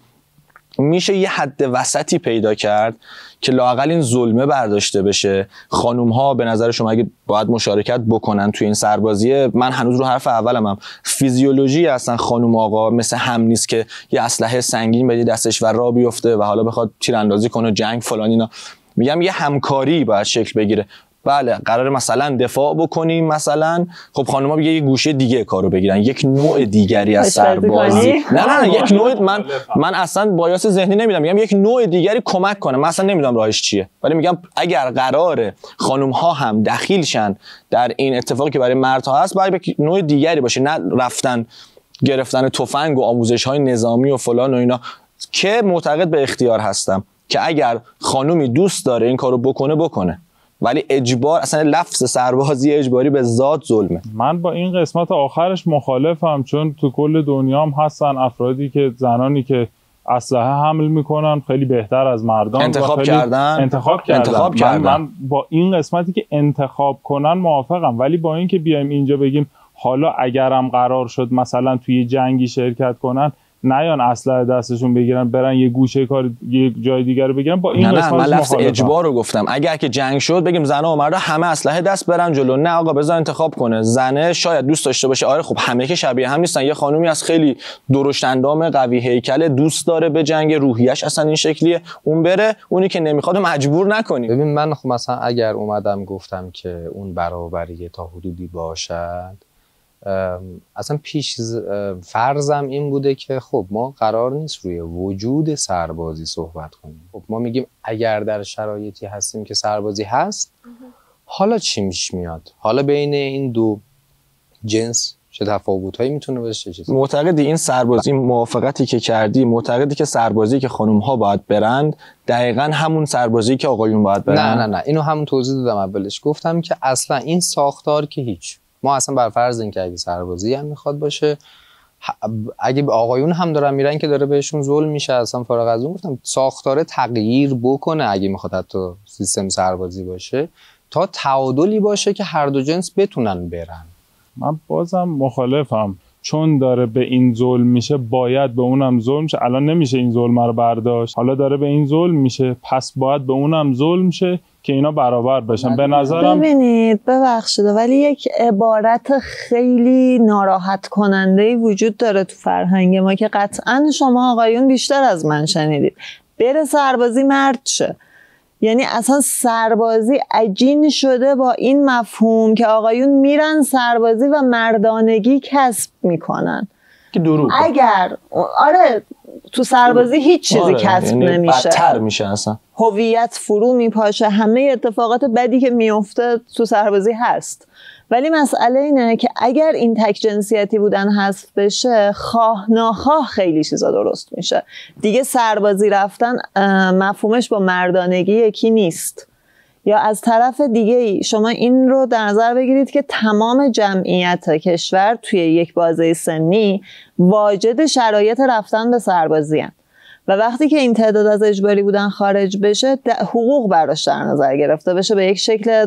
میشه یه حد وسطی پیدا کرد که لااقل این ظلمه برداشته بشه. خانوم ها به نظر شما اگه باید مشارکت بکنن توی این سربازیه، من هنوز رو حرف اولمم، فیزیولوژی اصلا خانوم آقا مثل هم نیست که یه اسلحه سنگین بدی دستش و راه بیفته و حالا بخواد تیراندازی کنه، جنگ فلان اینا. میگم یه همکاری باید شکل بگیره. بله قراره مثلا دفاع بکنیم، مثلا خب خانوما بگه یه گوشه دیگه کارو بگیرن، یک نوع دیگری از سربازی. نه یک نوع، من اصلا بایاس ذهنی نمیدم، میگم یک نوع دیگری کمک کنه. من اصلا نمیدونم راهش چیه، ولی میگم اگر قراره خانوم ها هم دخیل شن در این اتفاقی که برای مردها هست، باید یک نوع دیگری باشه، نه رفتن گرفتن تفنگ و آموزش های نظامی و فلان و اینا. که معتقد به اختیار هستم که اگر خانومی دوست داره این کارو بکنه، ولی اجبار، اصلا لفظ سربازی اجباری به ذات ظلمه. من با این قسمت آخرش مخالفم، چون تو کل دنیا هم هستن افرادی که زنانی که اسلحه حمل میکنن خیلی بهتر از مردان انتخاب کردن. من با این قسمتی که انتخاب کنن موافقم، ولی با این که بیایم اینجا بگیم حالا اگرم قرار شد مثلا توی جنگی شرکت کنن، نیان اسلحه دستشون بگیرن برن یه گوشه کار یه جای دیگر رو بگیرن. با این نه من لفظ اجبار رو گفتم. اگر که جنگ شد بگیم زنها و مردا همه اسلحه دست برن جلو، نه آقا بذار انتخاب کنه. زنه شاید دوست داشته باشه، آره خب همه که شبیه هم نیستن، یه خانومی از خیلی درشت اندام قوی هیکل دوست داره به جنگ، روحیش اصلا این شکلیه، اون بره، اونی که نمیخواد مجبور نکنیم. ببین من خب مثلا اگر اومدم گفتم که اون برابری تا حدودی باشد، اصلا فرضم این بوده که خب ما قرار نیست روی وجود سربازی صحبت کنیم. خب ما میگیم اگر در شرایطی هستیم که سربازی هست، حالا چی میاد؟ حالا بین این دو جنس چه تفاوتایی میتونه باشه؟ چه معتقدی این سربازی، موافقتی که کردی، معتقدی که سربازی که خانم ها باید برند دقیقاً همون سربازی که آقایون باید برند؟ نه اینو همون توضیح دادم اولش، گفتم که اصلا این ساختار که هیچ، ما اصلا بر فرض این که اگه سربازی هم میخواد باشه، اگه آقایون هم دارن میرن که داره بهشون ظلم میشه، اصلا فارغ از اون گفتم ساختار تغییر بکنه اگه میخواد حتی سیستم سربازی باشه، تا تعادلی باشه که هر دو جنس بتونن برن. من بازم مخالفم، چون داره به این ظلم میشه باید به اونم ظلم شه. الان نمیشه این ظلم رو برداشت، حالا داره به این ظلم میشه پس باید به اونم ظلم شه که اینا برابر بشن. به نظرم ببینید ببخشید ولی یک عبارت خیلی ناراحت کننده وجود داره تو فرهنگ ما که قطعا شما آقایون بیشتر از من شنیدید، بره سربازی مرد شه. یعنی اصلا سربازی عجین شده با این مفهوم که آقایون میرن سربازی و مردانگی کسب میکنن که دروغه. اگر آره تو سربازی هیچ چیزی کسب یعنی نمیشه، بدتر میشه اصلا. هویت فرو میپاشه، همه اتفاقات بدی که میفته تو سربازی هست. ولی مسئله اینه که اگر این تک جنسیتی بودن حذف بشه، خواه ناخواه خیلی چیزا درست میشه دیگه. سربازی رفتن مفهومش با مردانگی یکی نیست. یا از طرف دیگه ای شما این رو در نظر بگیرید که تمام جمعیت کشور توی یک بازه سنی واجد شرایط رفتن به سربازی هن. و وقتی که این تعداد از اجباری بودن خارج بشه، حقوق براش در نظر گرفته بشه به یک شکل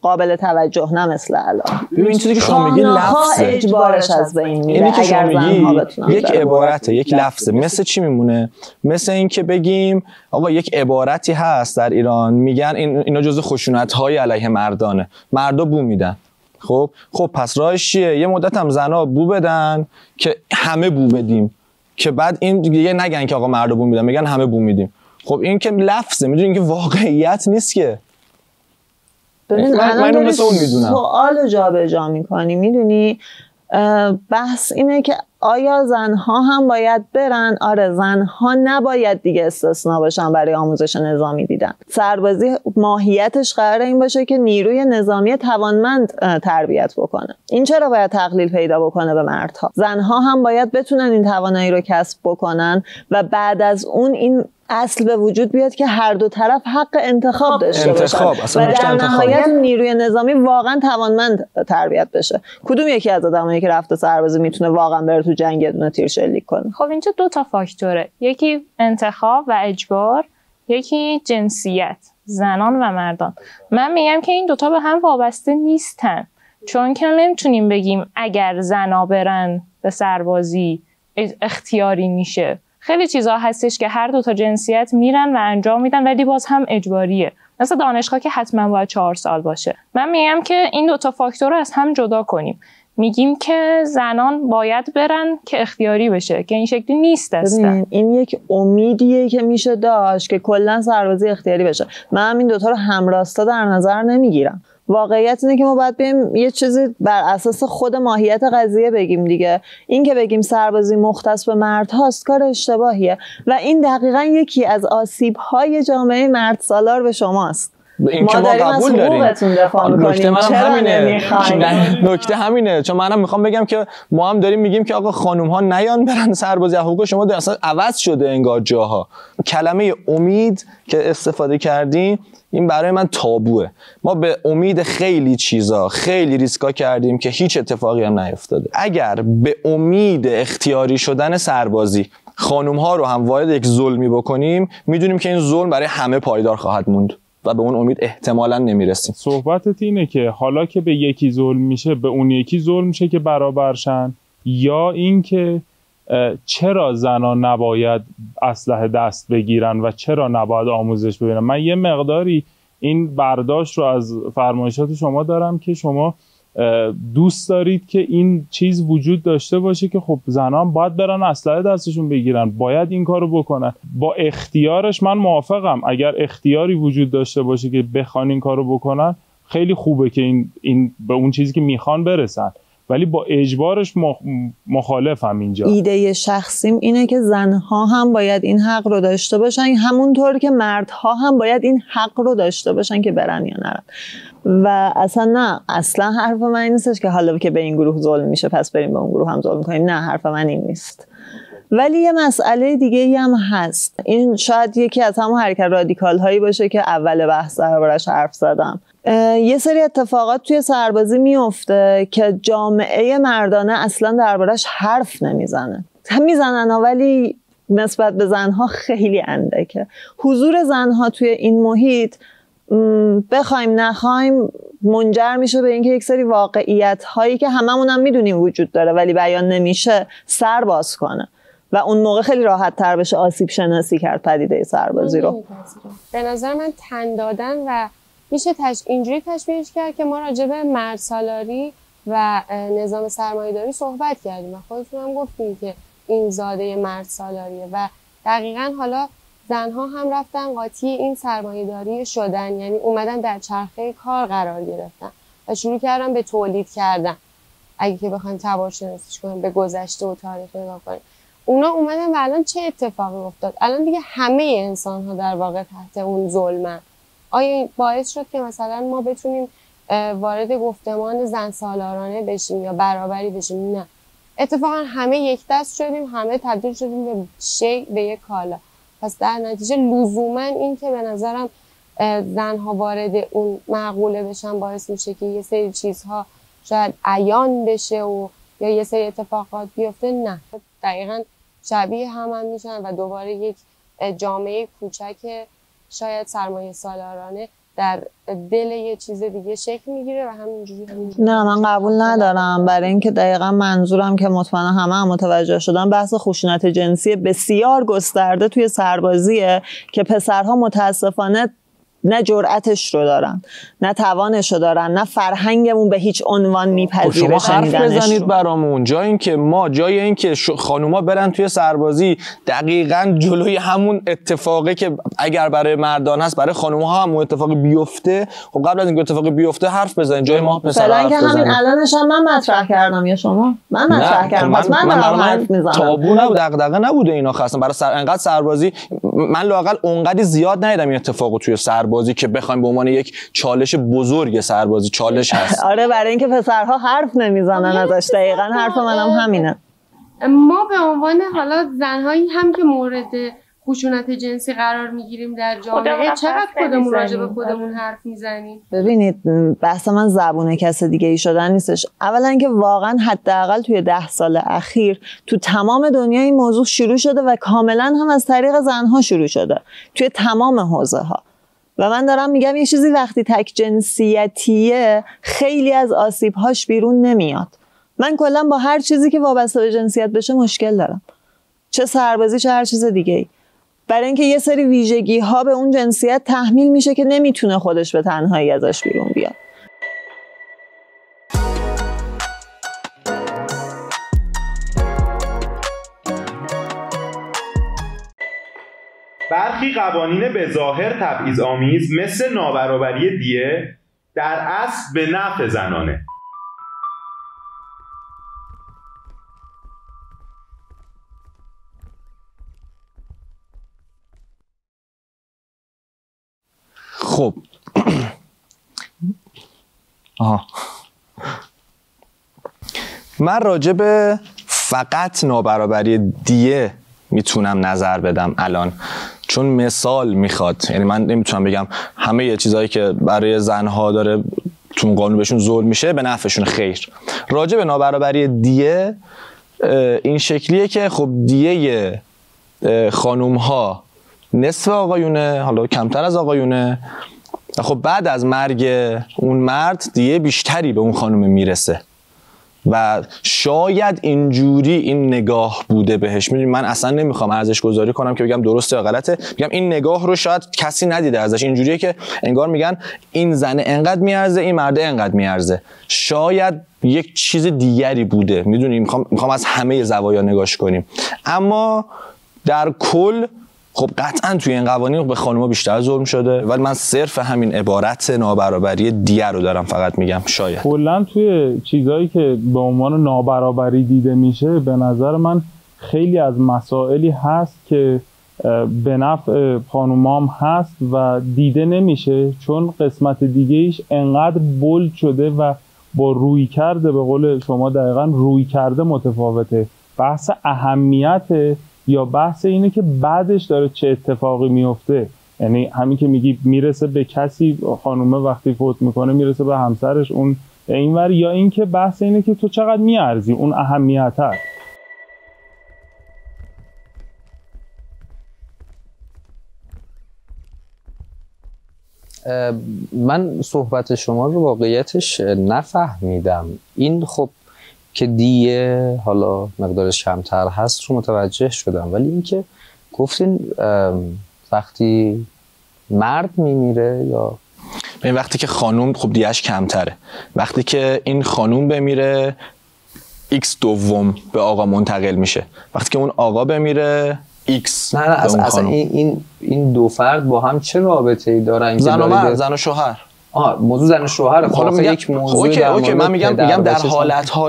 قابل توجه، نه مثل الان. ببین چیزی که شما میگی لفظه، اجبارش از بین میره. اینی که شما میگی یک عبارته، یک لفظه. مثل چی میمونه؟ مثل این که بگیم آقا یک عبارتی هست در ایران میگن اینا جزء خشونت‌های علیه مردانه، مردا بو میدن. خب پس راهش چیه؟ یه مدت هم زنا بو بدن که همه بو بدیم، که بعد این دیگه نگن که آقا مردا بو میدن، میگن همه بو میدیم. خب این که لفظه، میدونین که واقعیت نیست که. ببین من داری سوال جابجا میکنی. میدونی بحث اینه که آیا زنها هم باید برن؟ آره، زنها نباید دیگه استثناء باشن برای آموزش نظامی دیدن. سربازی ماهیتش قراره این باشه که نیروی نظامی توانمند تربیت بکنه. این چرا باید تقلیل پیدا بکنه به مردها؟ زنها هم باید بتونن این توانایی رو کسب بکنن و بعد از اون این اصل به وجود بیاد که هر دو طرف حق انتخاب داشته باشن و در نهایت نیروی نظامی واقعا توانمند تربیت بشه. کدوم یکی از آدمایی که رفته سربازی میتونه واقعا بره تو جنگ یه دونه تیر شلیک کنه؟ خب اینجا دو تا فاکتوره، یکی انتخاب و اجبار، یکی جنسیت، زنان و مردان. من میگم که این دوتا به هم وابسته نیستن، چون که نمیتونیم بگیم اگر زنا برن به سربازی اختیاری میشه. خیلی چیزا هستش که هر دو تا جنسیت میرن و انجام میدن ولی باز هم اجباریه، مثل دانشگاه که حتما باید 4 سال باشه. من میگم که این دو تا فاکتور رو از هم جدا کنیم، میگیم که زنان باید برن که اختیاری بشه، که این شکلی نیست اصلا. این یک امیدیه که میشه داشت که کلا سربازی اختیاری بشه. من هم این دوتا رو همراستا در نظر نمیگیرم. واقعیت اینه که ما باید بریم یه چیزی بر اساس خود ماهیت قضیه بگیم دیگه. این که بگیم سربازی مختص به مرد هاست کار اشتباهیه و این دقیقاً یکی از آسیب‌های جامعه مرد سالار به شماست. این ما که ما قبول داریم. نکته من نکته همینه، چون منم میخوام بگم که ما هم داریم میگیم که آقا خانوم ها نیان برن سربازی، حقوق شما اصلا عوض شده انگار جاها. کلمه امید که استفاده کردیم این برای من تابوه. ما به امید خیلی چیزا، خیلی ریسکا کردیم که هیچ اتفاقی هم نیفتاده. اگر به امید اختیاری شدن سربازی خانوم ها رو هم وارد یک ظلمی بکنیم، میدونیم که این ظلم برای همه پایدار خواهد موند و به اون امید احتمالاً نمیرسیم. صحبتت اینه که حالا که به یکی ظلم میشه، به اون یکی ظلم میشه که برابرشن، یا اینکه چرا زنان نباید اسلحه دست بگیرن و چرا نباید آموزش ببینن. من یه مقداری این برداشت رو از فرمایشات شما دارم که شما دوست دارید که این چیز وجود داشته باشه که خب زنان باید برن اسلحه دستشون بگیرن، باید این کارو بکنن. با اختیارش من موافقم. اگر اختیاری وجود داشته باشه که بخوان این کارو بکنن، خیلی خوبه که این به اون چیزی که میخوان برسن، ولی با اجبارش مخالفم. اینجا ایده شخصیم اینه که زنها هم باید این حق رو داشته باشن، همونطور که مردها هم باید این حق رو داشته باشن که برن یا نرن. و اصلا حرف من این نیستش که حالا که به این گروه ظلم میشه پس بریم به اون گروه هم ظلم کنیم. نه، حرف من این نیست. ولی یه مسئله دیگه هم هست. این شاید یکی از همون حرکت رادیکال هایی باشه که اول بحث دربارش حرف زدم. یه سری اتفاقات توی سربازی میفته که جامعه مردانه اصلا دربارش حرف نمیزنه. میزنن ولی نسبت به زنها خیلی اندکه. حضور زنها توی این محیط بخوایم نخوایم منجر میشه به اینکه یک سری واقعیت هایی که هممون هم میدونیم وجود داره ولی بیان نمیشه سر باز کنه و اون موقع خیلی راحت تر بشه آسیب شناسی کرد پدیده سربازی رو. به نظر من تن دادن و میشه اینجوری تشبیهش کرد که ما راجع به مردسالاری و نظام سرمایه‌داری صحبت کردیم و خودتون هم گفتیم که این زاده مردسالاریه و دقیقاً حالا زنها هم رفتن قاطی این سرمایه‌داری شدن، یعنی اومدن در چرخه کار قرار گرفتن و شروع کردن به تولید کردن. اگه که بخوایم تبار شناسیش کنیم، به گذشته و تاریخ نگاه کنیم، اونا اومدن و الان چه اتفاقی افتاد؟ الان دیگه همه انسان ها در واقع تحت اون ظلمن. آیا این باعث شد که مثلا ما بتونیم وارد گفتمان زن سالارانه بشیم یا برابری بشیم؟ نه، اتفاقا همه یک دست شدیم، همه تبدیل شدیم به شی، به یک کالا. پس در نتیجه لزوما این که به نظرم زنها وارد اون معقوله بشن باعث میشه که یه سری چیزها شاید عیان بشه و یا یه سری اتفاقات بیفته، نه، دقیقا شبیه هم میشن و دوباره یک جامعه کوچک شاید سرمایه سالارانه در دل یه چیز دیگه شکل میگیره و همینجوری. نه من قبول ندارم، برای اینکه دقیقا منظورم که مطمئنا همه هم متوجه شدن بحث خشونت جنسی بسیار گسترده توی سربازیه که پسرها متاسفانه نه جرأتش رو دارن، نه توانش رو دارن، نه فرهنگمون به هیچ عنوان میپذیره. شما حرف بزنید برامون، جای اینکه خانوما برن توی سربازی دقیقاً جلوی همون اتفاقی که اگر برای مردان هست برای خانوما هم اون اتفاقی بیفته. خب قبل از اینکه اتفاقی بیفته حرف بزنید، جای ما پسرا حرف بزنید. همین الانش هم من مطرح کردم یا شما؟ من مطرح کردم. پس من دارم حرف میزنم. تابو نبود، دغدغه نبوده اینا خاصن برای انقدر سربازی. من لااقل اونقدی زیاد ندیدم این اتفاقو توی سربازی که بخوایم به عنوان یک چالش بزرگ سربازی چالش هست. آره برای اینکه پسرها حرف نمیزنن ازش. دقیقاً حرف منم همینه. ما به عنوان حالا زنهایی هم که مورد خشونت جنسی قرار میگیریم در جامعه چقدر خودمون راجع به خودمون حرف میزنیم؟ ببینید بحث من زبون کس دیگه ای شدن نیستش. اولا اینکه واقعا حداقل توی 10 سال اخیر تو تمام دنیا این موضوع شروع شده و کاملا هم از طریق زنها شروع شده توی تمام حوزه ها. و من دارم میگم یه چیزی وقتی تک جنسیتیه خیلی از آسیبهاش بیرون نمیاد. من کلا با هر چیزی که وابسته به جنسیت بشه مشکل دارم، چه سربازی چه هر چیز دیگه ای، برای اینکه یه سری ویژگی ها به اون جنسیت تحمیل میشه که نمیتونه خودش به تنهایی ازش بیرون بیاد. برخی قوانین به ظاهر تبعیض‌آمیز مثل نابرابری دیه در اصل به نفع زنانه. خب من راجع به فقط نابرابری دیه میتونم نظر بدم الان، چون مثال میخواد. یعنی من نمیتونم بگم همه یه چیزایی که برای زنها داره تو قانون بهشون ظلم میشه به نفعشون. خیر، راجع به نابرابری دیه این شکلیه که خب دیه خانوم ها نصف آقایونه، حالا کمتر از آقایونه. خب بعد از مرگ اون مرد دیه بیشتری به اون خانوم میرسه و شاید اینجوری این نگاه بوده بهش. میدونی من اصلا نمیخوام ارزش گذاری کنم که بگم درسته یا غلطه، میگم این نگاه رو شاید کسی ندیده ازش. اینجوریه که انگار میگن این زنه انقدر میارزه، این مرده انقدر میارزه. شاید یک چیز دیگری بوده. میدونی میخوام از همه زوایا نگاش کنیم، اما در کل خب قطعا توی این قوانین به خانوما بیشتر ظلم شده، ولی من صرف همین عبارت نابرابری دیه رو دارم فقط میگم. شاید کلا توی چیزایی که به عنوان نابرابری دیده میشه به نظر من خیلی از مسائلی هست که به نفع خانوما هم هست و دیده نمیشه، چون قسمت دیگه ایش انقدر بولد شده و با روی کرده، به قول شما دقیقا روی کرده متفاوته. بحث اهمیت یا بحث اینه که بعدش داره چه اتفاقی میفته. یعنی همین که میگی میرسه به کسی، خانومه وقتی فوت میکنه میرسه به همسرش اون اینور، یا این که بحث اینه که تو چقدر میارزی، اون اهمیت هست. من صحبت شما رو واقعیتش نفهمیدم. این خب که دیه حالا مقدارش کمتر هست رو متوجه شدم، ولی اینکه گفتین وقتی مرد میمیره یا این وقتی که خانوم خب دیهش کمتره، وقتی که این خانوم بمیره x دوم به آقا منتقل میشه، وقتی که اون آقا بمیره x نه اصلا این دو فرد با هم چه رابطه‌ای دارن؟ زن و مرد، زن و شوهر. موضوع زن شوهر خب یک موضوع اوکی من میگم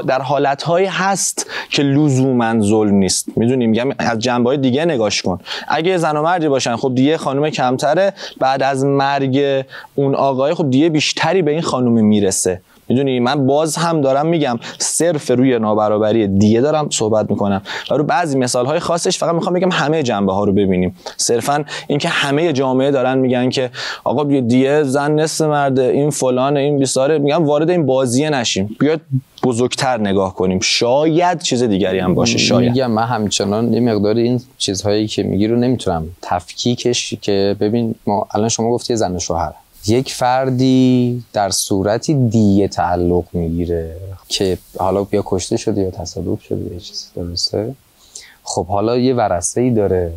در حالت‌هایی هست که لزوماً ظلم نیست. میدونی میگم از جنبه‌های دیگه نگاش کن. اگه زن و مردی باشن خب دیگه خانم کمتره، بعد از مرگ اون آقای خب دیگه بیشتری به این خانم میرسه. میدونی من باز هم دارم میگم صرف روی نابرابری دیگه دارم صحبت میکنم و رو بعضی مثالهای خاصش فقط میخوام بگم همه جنبه ها رو ببینیم. صرفا اینکه همه جامعه دارن میگن که آقا دیگه زن نصف مرده، این فلان، این بیساره، میگم وارد این بازیه نشیم، بیاد بزرگتر نگاه کنیم، شاید چیز دیگری هم باشه. شاید میگم من همچنان یه مقدار این چیزهایی که میگی رو نمیتونم تفکیکش، که ببین ما الان شما گفتی زن و شوهر، یک فردی در صورتی دیه تعلق میگیره که حالا یا کشته شده یا تصادف شده یا چیزی، درسته؟ خب حالا یه ورثه‌ای داره،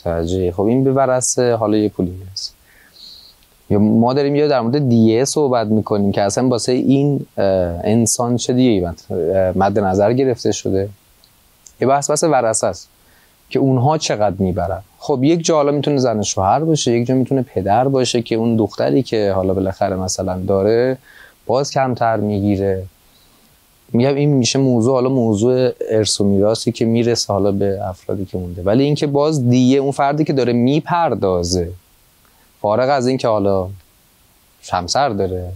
توجه، خب این به ورثه حالا یه پولی میرسه، یا ما داریم یا در مورد دیه صحبت میکنیم که اصلا واسه این انسان چه دیگه مد نظر گرفته شده، یه بحث ورثه است که اونها چقدر میبرن. خب یک جا حالا میتونه زن شوهر باشه، یک جا میتونه پدر باشه که اون دختری که حالا بالاخره مثلا داره باز کمتر میگیره. میگم این میشه موضوع، حالا موضوع ارث و میراثی که میرسه حالا به افرادی که مونده، ولی اینکه باز دیگه اون فردی که داره میپردازه، فارغ از این که حالا همسر داره،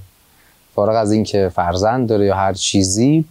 فارغ از این که فرزند داره یا هر چیزی،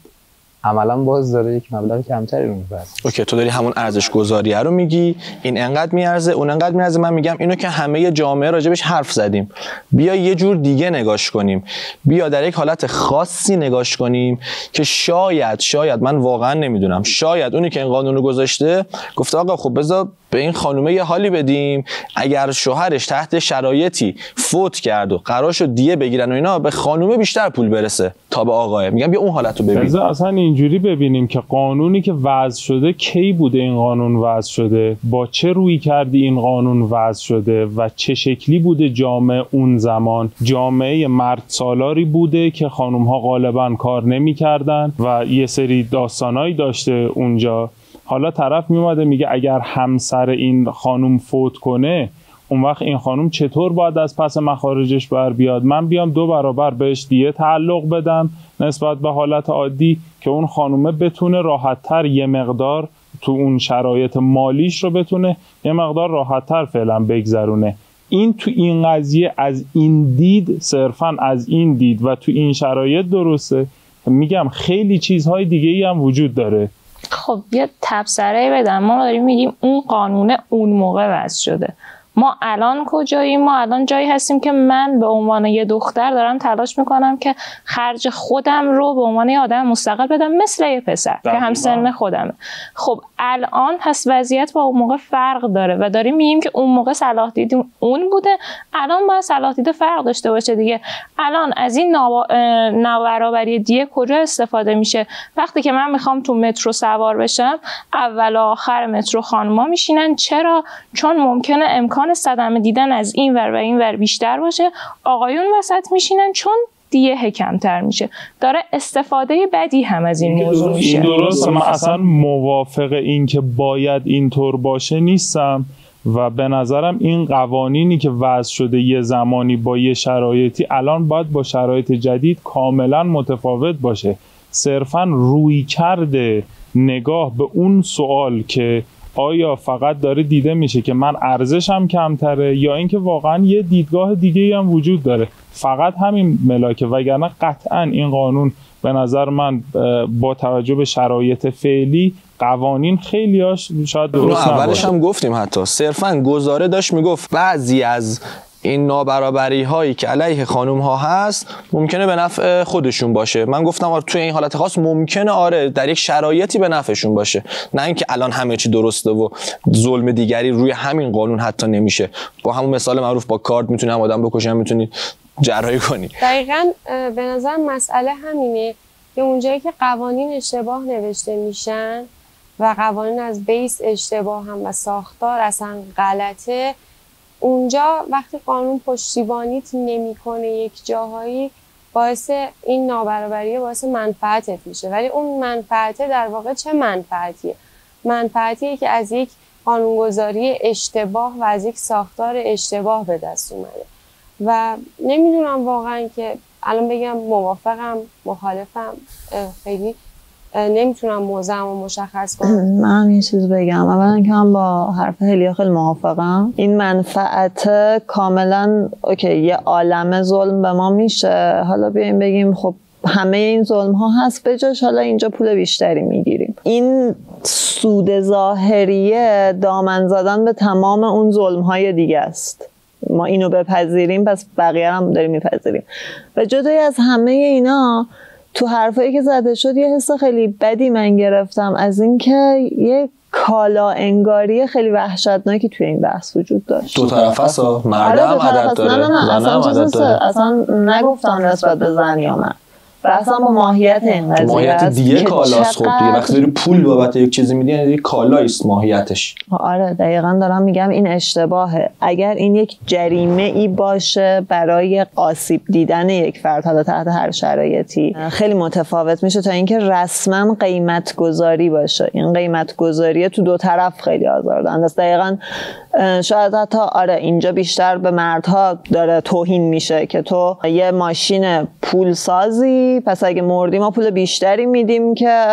عملا باز داره یک مبلغ کمتری رو میبره. اوکی، تو داری همون ارزش گذاریه رو میگی، این انقدر میارزه، اون انقدر میارزه. من میگم اینو که همه جامعه راجبش حرف زدیم، بیا یه جور دیگه نگاش کنیم، بیا در یک حالت خاصی نگاش کنیم که شاید من واقعا نمیدونم، شاید اونی که این قانون رو گذاشته گفته آقا خب بذار به این خانومه یه حالی بدیم، اگر شوهرش تحت شرایطی فوت کرد و قرار شد دیه بگیرن و اینا، به خانومه بیشتر پول برسه تا به آقای. میگم بیا اون حالت رو ببین. اصلا اینجوری ببینیم که قانونی که وضع شده کی بوده، این قانون وضع شده، با چه روی کردی این قانون وضع شده و چه شکلی بوده جامعه اون زمان. جامعه مرد سالاری بوده که خانوم ها غالبا کار نمی کردن و یه سری داستانایی داشته اونجا. حالا طرف میومده میگه اگر همسر این خانوم فوت کنه، اون وقت این خانوم چطور باید از پس مخارجش بر بیاد؟ من بیام 2 برابر بهش دیه تعلق بدم نسبت به حالت عادی که اون خانومه بتونه راحت‌تر یه مقدار تو اون شرایط مالیش رو بتونه یه مقدار راحت‌تر فعلا بگذرونه. این تو این قضیه از این دید، صرفاً از این دید و تو این شرایط درسته. میگم خیلی چیزهای دیگه‌ای هم وجود داره. خب یه تبصره بدم، ما داریم میگیم اون قانون اون موقع وضع شده، ما الان کجاییم؟ ما الان جایی هستیم که من به عنوان یه دختر دارم تلاش میکنم که خرج خودم رو به عنوان یه آدم مستقل بدم مثل یه پسر که هم سن خودمه. خب الان پس وضعیت با اون موقع فرق داره و داریم میگیم که اون موقع صلاح دید اون بوده، الان باید صلاح دید فرق داشته باشه دیگه. الان از این نابرابری دیگه کجا استفاده میشه؟ وقتی که من میخوام تو مترو سوار بشم، اول و آخر مترو خانوما میشینن. چرا؟ چون ممکنه امکان صدمه دیدن از این ور و این ور بیشتر باشه، آقایون وسط میشینن چون دیه کمتر میشه. داره استفاده بدی هم از این موضوع میشه. درسته، من اصلا موافق این که باید اینطور باشه نیستم و به نظرم این قوانینی که وضع شده یه زمانی با یه شرایطی، الان باید با شرایط جدید کاملا متفاوت باشه. صرفا روی کرده نگاه به اون سوال که آیا فقط داره دیده میشه که من ارزشم کمتره یا اینکه واقعا یه دیدگاه دیگه هم وجود داره، فقط همین ملاکه. وگرنه قطعا این قانون به نظر من با توجه به شرایط فعلی قوانین خیلیاش شاید درست نباشه. اولش هم گفتیم حتی صرفا گزاره داشت میگفت بعضی از این نابرابری هایی که علیه خانم ها هست ممکنه به نفع خودشون باشه. من گفتم توی این حالت خاص ممکنه آره در یک شرایطی به نفعشون باشه، نه اینکه الان همه چی درسته و ظلم دیگری روی همین قانون حتی نمیشه. با همون مثال معروف با کارت میتونی هم آدم بکشی، هم میتونی جراحی کنی. دقیقاً به نظر مسئله همینه که اونجایی که قوانین اشتباه نوشته میشن و قوانین از بیس اشتباه هم و ساختار اصلا غلطه، اونجا وقتی قانون پشتیبانیت نمیکنه یک جاهایی، باعث این نابرابری باعث منفعتت میشه. ولی اون منفعته در واقع چه منفعتیه؟ منفعتیه که از یک قانونگذاری اشتباه و از یک ساختار اشتباه به دست اومده. و نمیدونم واقعا که الان بگم موافقم مخالفم، خیلی نمیتونم موضعمو مشخص کنم. من یه چیز بگم، اولا که من با حرف هلیا خیلی موافقم. این منفعت کاملا اوکی، یه عالمه ظلم به ما میشه، حالا بیایم بگیم خب همه این ظلم ها هست به جاش حالا اینجا پول بیشتری میگیریم. این سود ظاهریه دامن زدن به تمام اون ظلم های دیگه است. ما اینو بپذیریم پس بقیه هم داریم میپذیریم. و جدای از همه اینا تو حرفایی که زده شد یه حس خیلی بدی من گرفتم از اینکه یه کالا انگاری خیلی وحشتناکی توی این بحث وجود داشت. دو طرفه است، مرد هم عدد داره، زن هم عدد داره. اصلا نگفتم نسبت به زن یا مرد، اصلا با ماهیت این قضیه، ماهیت دیگه کالاست. خب دیگه وقتی داری پول بابت یک چیزی میدی یعنی کالایی است ماهیتش. آره دقیقاً دارم میگم این اشتباهه. اگر این یک جریمه ای باشه برای آسیب دیدن یک فرد حالا تحت هر شرایطی، خیلی متفاوت میشه تا اینکه رسما قیمت گذاری باشه. این قیمت گذاری تو دو طرف خیلی آزاردهنده است. دقیقاً شاید حتی آره اینجا بیشتر به مردها داره توهین میشه که تو یه ماشین پول سازی پس اگه مردی ما پول بیشتری میدیم که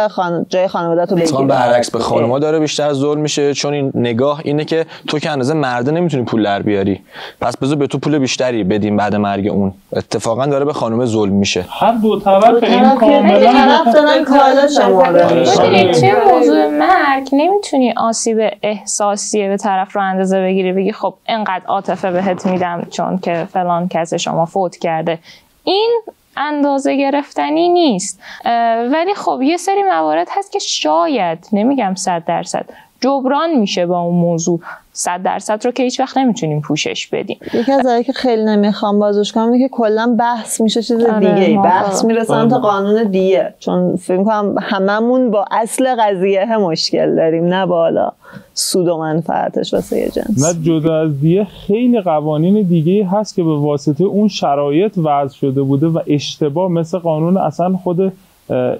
جای خانواده‌تو بگیری. برعکس به خانم‌ها داره بیشتر ظلم میشه، چون این نگاه اینه که تو که اندازه مرده نمیتونی پول در بیاری، پس بذار به تو پول بیشتری بدیم بعد مرگ اون. اتفاقا داره به خانم ظلم میشه. هر دو طرف این کاملا طرف دارن کالا شماره میشه. توی موضوع مرگ نمیتونی آسیب احساسی به طرف رو اندازه بگیری، بگی خب اینقدر عاطفه بهت میدم چون که فلان کس شما فوت کرده. این اندازه گرفتنی نیست. ولی خب یه سری موارد هست که شاید، نمیگم 100%، جبران میشه با اون موضوع. 100% رو که هیچ وقت نمیتونیم پوشش بدیم. یکی از که خیلی نمیخوام بازش کنم اینه که کلا بحث میشه چیز دیگه، بحث میره سمت قانون دیگه، چون فکر کنم هممون با اصل قضیه مشکل داریم، نه بالا سود و منفعتش واسه یه جنس. نه جدا از دیگه خیلی قوانین دیگه هست که به واسطه اون شرایط وضع شده بوده و اشتباه، مثل قانون اصلا خود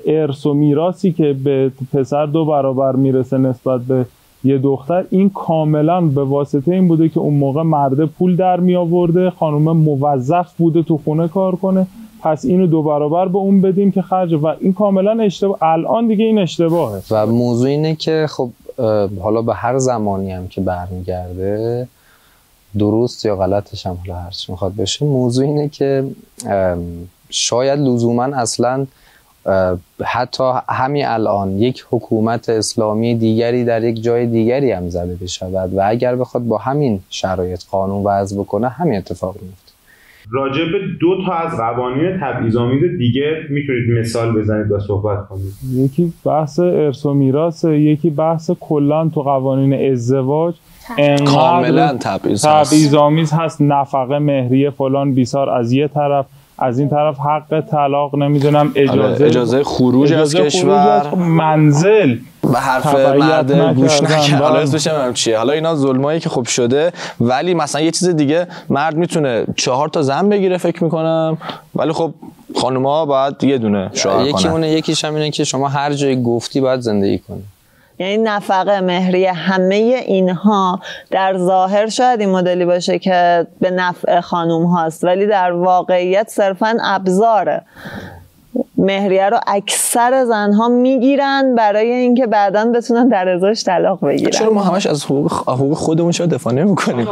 ارث و میراثی که به پسر 2 برابر میرسه نسبت به یه دختر. این کاملا به واسطه این بوده که اون موقع مرده پول در می آورده، خانومه موظف بوده تو خونه کار کنه، پس اینو 2 برابر به اون بدیم که خرج. و این کاملا اشتباه. الان دیگه این اشتباهه. و موضوع اینه که خب حالا به هر زمانی هم که برمیگرده، درست یا غلطش هم حالا هرچی میخواد بشه، موضوع اینه که شاید لزوما اصلا حتی همین الان یک حکومت اسلامی دیگری در یک جای دیگری هم زده بشود و اگر بخواد با همین شرایط قانون وضع بکنه همین اتفاق میفته. راجع به 2 تا از قوانین تبعیض‌آمیز دیگه میتونید مثال بزنید و صحبت کنید؟ یکی بحث ارث و میراث، یکی بحث کلا تو قوانین ازدواج کاملا تبعیض‌آمیز هست. نفقه مهریه فلان بیسار از یه طرف، از این طرف حق طلاق، نمیدونم اجازه خروج از کشور، منزل به حرف مرد گوش نکرد. حالا اسمش هم چیه؟ حالا اینا ظلمایی که خب شده، ولی مثلا یه چیز دیگه مرد میتونه 4 تا زن بگیره فکر میکنم، ولی خب خانوما باید یه دونه شوهر کنن. یکی اونه، یکیش هم اینه که شما هر جای گفتی باید زندگی کنی. یعنی نفقه مهریه همه اینها در ظاهر شاید این مدلی باشه که به نفع خانوم هاست، ولی در واقعیت صرفاً ابزاره. مهریه رو اکثر زنها میگیرن برای اینکه بعداً بتونن در ازاش طلاق بگیرن. چرا ما همش از حقوق خودمون چرا دفاع نمی‌کنیم؟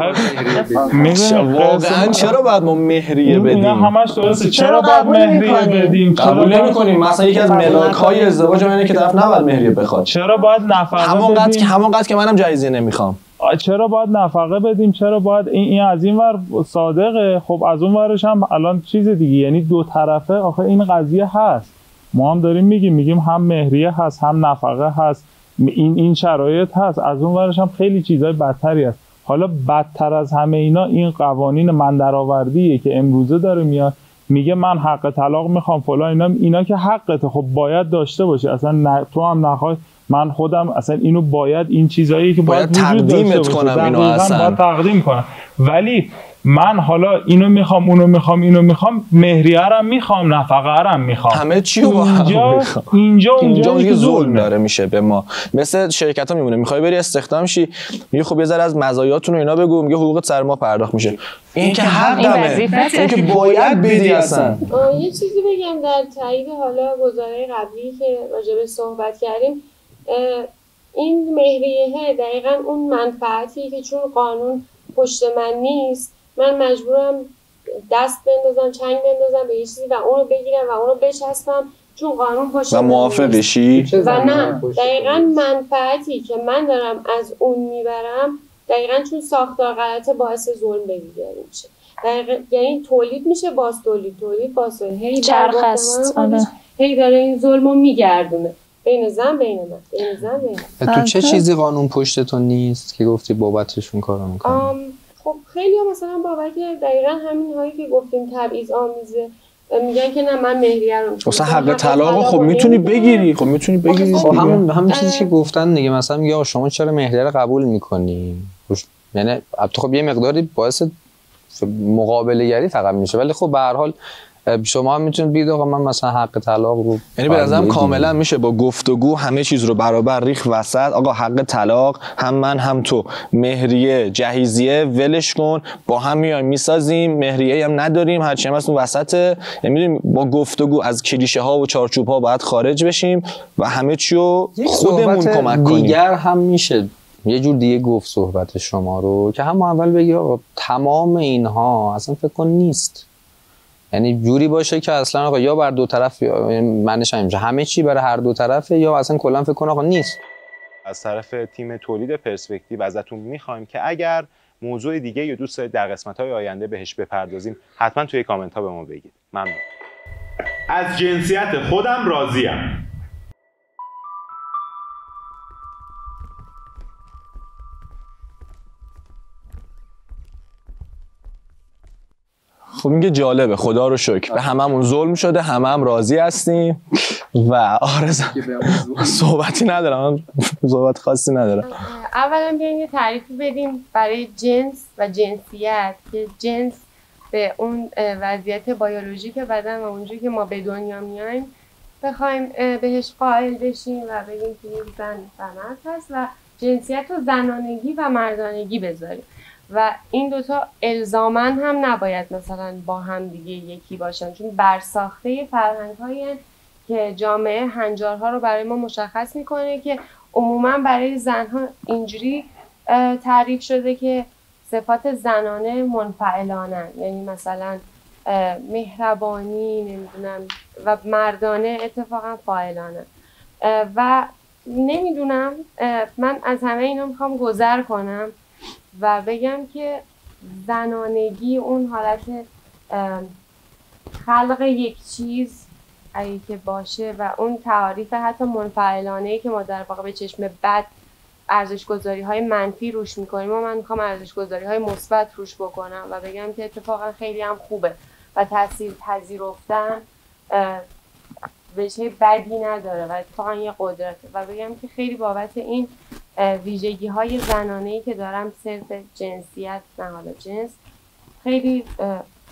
واقعاً چرا باید ما مهریه بدیم؟ اینا همش درسته. چرا باید مهریه بدیم؟ قبول نمی‌کنیم. مثلا یکی از ملاک‌های ازدواج اینه که طرف نباید مهریه بخواد. چرا باید نفقه بدیم؟ همونقدر که منم جایزه نمیخوام. چرا باید نفقه بدیم؟ چرا باید این از این ور صادقه، خب از اون ورش هم الان چیز دیگه. یعنی 2 طرفه آخه این قضیه هست. ما هم داریم میگیم هم مهریه هست، هم نفقه هست، این شرایط هست. از اون ورش هم خیلی چیزای بدتری هست. حالا بدتر از همه این قوانین من درآوردیه که امروزه داره میاد میگه من حق طلاق میخوام فلان. اینا که حقته، خب باید داشته باشه. اصلا تو هم نخوای، من خودم اصلا اینو باید، این چیزایی که باید تقدیمت کنم، اینو اصلا باید تقدیم کنم. ولی من حالا اینو میخوام اونو میخوام اینو میخوام، مهریه رم میخوام، نفقه رم میخوام، همه چی رو با هم میخوام. اینجا دیگه ظلم داره میشه به ما. مثل شرکت ها میمونه میخوای بری استخدام شی، میگه خب یه ذره از مزایاتون و اینا بگو، میگه حقوقت سر ما پرداخت میشه. این که حقمه، این که باید بدی اصلا. یه چیزی بگم در تایید حالا گزاره قبلی که راجع به صحبت کردیم، این مهریه دقیقاً اون منفعتی که چون قانون پشت من نیست، من مجبورم دست بندازم، چنگ بندازم به یه چیزی و اونو بگیرم و اونو بچسبم چون قانون پشت من نیست. و موافقشی؟ و نه، دقیقاً منفعتی که من دارم از اون میبرم، دقیقاً چون ساختار غلطه باعث ظلم بگیری میشه. یعنی تولید میشه باز تولید باز تولید، هی چرخ است، هی داره این ظلمو میگردونه بین زن بین من، بین زن بین من. تو چه چیزی قانون پشتتون نیست که گفتی بابتشون کارو میکنی؟ خب خیلی ها مثلا بابت دقیقاً همین هایی که گفتیم تبعیض آمیزه میگن که نه من مهریه رو میکنم. مثلا حق طلاق خب میتونی بگیری، خب میتونی بگیری. خب همون چیزی که گفتن دیگه، مثلا میگه آقا شما چرا مهریه رو قبول میکنی؟ یعنی خب یه مقداری باعث مقابله گری فقط میشه، ولی خب به هر حال شما هم میتونید بگید آقا من مثلا حق طلاق رو، یعنی به نظرم کاملا میشه با گفتگو همه چیز رو برابر ریخ وسط. آقا حق طلاق هم من هم تو، مهریه جهیزیه ولش کن، با هم میایم میسازیم، مهریه هم نداریم، هرچی هم هست اون وسطه. میدونیم با گفتگو از کلیشه ها و چارچوب ها باید خارج بشیم و همه چی رو خودمون کمک کنیم. دیگر هم میشه یه جور دیگه گفت صحبت شما رو که هم اول بگی آقا تمام اینها اصلا فکر کن نیست، یعنی جوری باشه که اصلا آقا یا بر دو طرف، معنیش همین همه چی برای هر دو طرفه، یا اصلا کلا فکر کن آقا نیست. از طرف تیم تولید پرسپکتیو ازتون میخوایم که اگر موضوع دیگه یا دوست دارید در قسمت‌های آینده بهش بپردازیم، حتما توی کامنت‌ها به ما بگید. ممنون. از جنسیت خودم راضیم. خب این که جالبه، خدا رو شکر به هممون ظلم شده، هم راضی هستیم و آرزو صحبتی ندارم، صحبت خاصی ندارم. اولا بیاین یه تعریفی بدیم برای جنس و جنسیت، که جنس به اون وضعیت بیولوژیک بدن و اونجوری که ما به دنیا میایم بخوایم بهش قائل بشیم و بگیم که یک زن و مرد هست، و جنسیت رو زنانگی و مردانگی بذاریم و این دوتا الزاماً هم نباید مثلا با هم دیگه یکی باشن، چون برساخته فرهنگ‌هایی که جامعه هنجارها رو برای ما مشخص میکنه که عموماً برای زنها اینجوری تعریف شده که صفات زنانه منفعلانه، یعنی مثلا مهربانی، نمیدونم، و مردانه اتفاقا فاعلانه. و نمیدونم، من از همه اینا میخوام گذر کنم و بگم که زنانگی اون حالت خلق یک چیز اگه که باشه و اون تعاریف حتی منفعلانه‌ای که ما در واقع به چشم بد ارزش‌گذاری‌های منفی روش می‌کنیم و من می‌خوام ارزش‌گذاری‌های مثبت روش بکنم و بگم که اتفاقا خیلی هم خوبه و تاثیر پذیرفتن وجه بدی نداره و اتفاقا یه قدرته و بگم که خیلی بابت این ویژگی‌های زنانه‌ای که دارم صرف جنسیت نه حالا جنس خیلی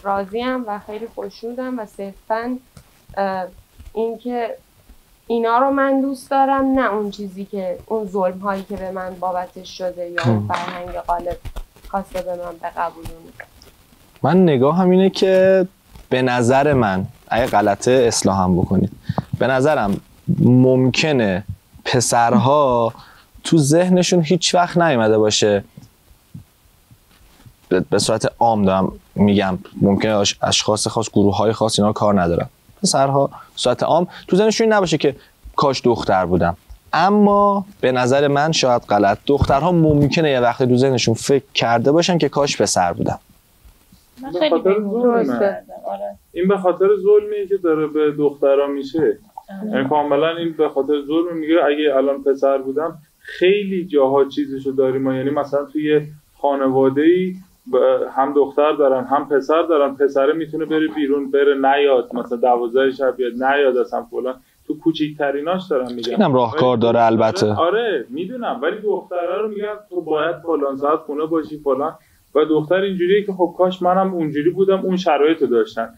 راضیم و خیلی خوشنودم و صرفاً اینکه اینا رو من دوست دارم، نه اون چیزی که اون ظلم هایی که به من بابتش شده یا اون فرهنگ غالب خواسته به من بقبولونه. من نگاه هم اینه که به نظر من اگه غلطه اصلاح هم بکنید، به نظرم ممکنه پسرها تو ذهنشون هیچ وقت نیومده باشه، به صورت عام دارم میگم، ممکنه اشخاص خاص، گروه های خاص اینا کار ندارن، پسرها به صورت عام تو ذهنشون نباشه که کاش دختر بودم. اما به نظر من شاید غلط، دخترها ممکنه یه وقت تو ذهنشون فکر کرده باشن که کاش پسر بودم. به خاطر ظلمه. این به خاطر ظلمی که داره به دخترها میشه. یعنی کاملا این به خاطر ظلم میگه اگه الان پسر بودم خیلی جاها چیزشو داریم ما، یعنی مثلا توی خانواده‌ای هم دختر دارن هم پسر دارن، پسره میتونه بره بیرون بره نیاد، مثلا 12 شب بیاد نیاد اصلا فلان، تو کوچیکتریناش دارن میگن اینم راهکار داره البته. آره میدونم، ولی دخترها رو میگن تو باید فلان ساعت خونه باشی فلان، و دختر اینجوریه که خب کاش منم اونجوری بودم، اون شرایطو داشتن.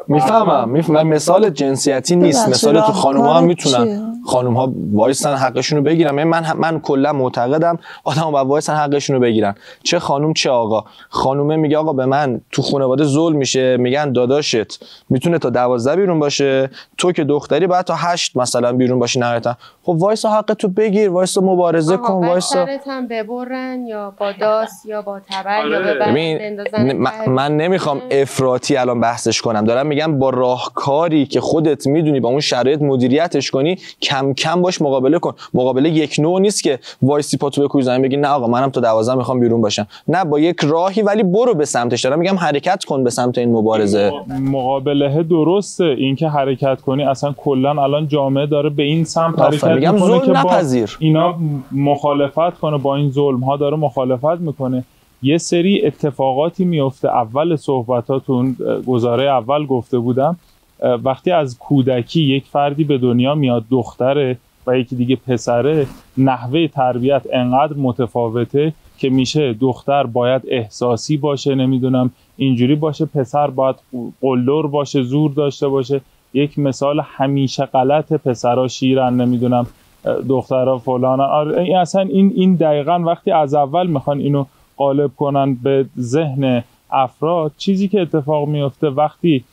میفهمم. مثال جنسیتی نیست، مثال تو خانوما هم میتونن خانوم‌ها وایسن حقشون رو بگیرن. من کلا معتقدم آدم‌ها باید وایسن حقشون رو بگیرن، چه خانوم چه آقا. خانومه میگه آقا به من تو خانواده ظلم میشه، میگن داداشت میتونه تا 12 بیرون باشه، تو که دختری باید تا 8 مثلا بیرون باشی نهایتا. خب وایسا حق تو بگیر، وایسا مبارزه کن، وایسا هم ببرن یا با داس یا با تبر یا ببرن. من نمیخوام افراطی الان بحثش کنم، دارم میگم با راهکاری که خودت میدونی با اون شرایط مدیریتش کنی، کم کم باش مقابله کن. مقابله یک نوع نیست که وایسی پاتو بکوب زمین بگی نه آقا منم تا 12 میخوام بیرون باشم، نه با یک راهی ولی برو به سمتش. دارم میگم حرکت کن به سمت این مبارزه. مقابله درسته، اینکه حرکت کنی اصلا کلا الان جامعه داره به این سمت حرکت میکنه که با اینا مخالفت کنه، با این ظلم ها داره مخالفت میکنه. یه سری اتفاقاتی میفته. اول صحبتاتون گزاره اول گفته بودم وقتی از کودکی یک فردی به دنیا میاد دختره و یکی دیگه پسره، نحوه تربیت انقدر متفاوته که میشه دختر باید احساسی باشه، نمیدونم اینجوری باشه، پسر باید قلدر باشه، زور داشته باشه. یک مثال همیشه غلط، پسرها شیرن، نمیدونم دخترها فلان. آره اصلا این دقیقاً وقتی از اول میخوان اینو غالب کنن به ذهن افراد، چیزی که اتفاق میفته وقتی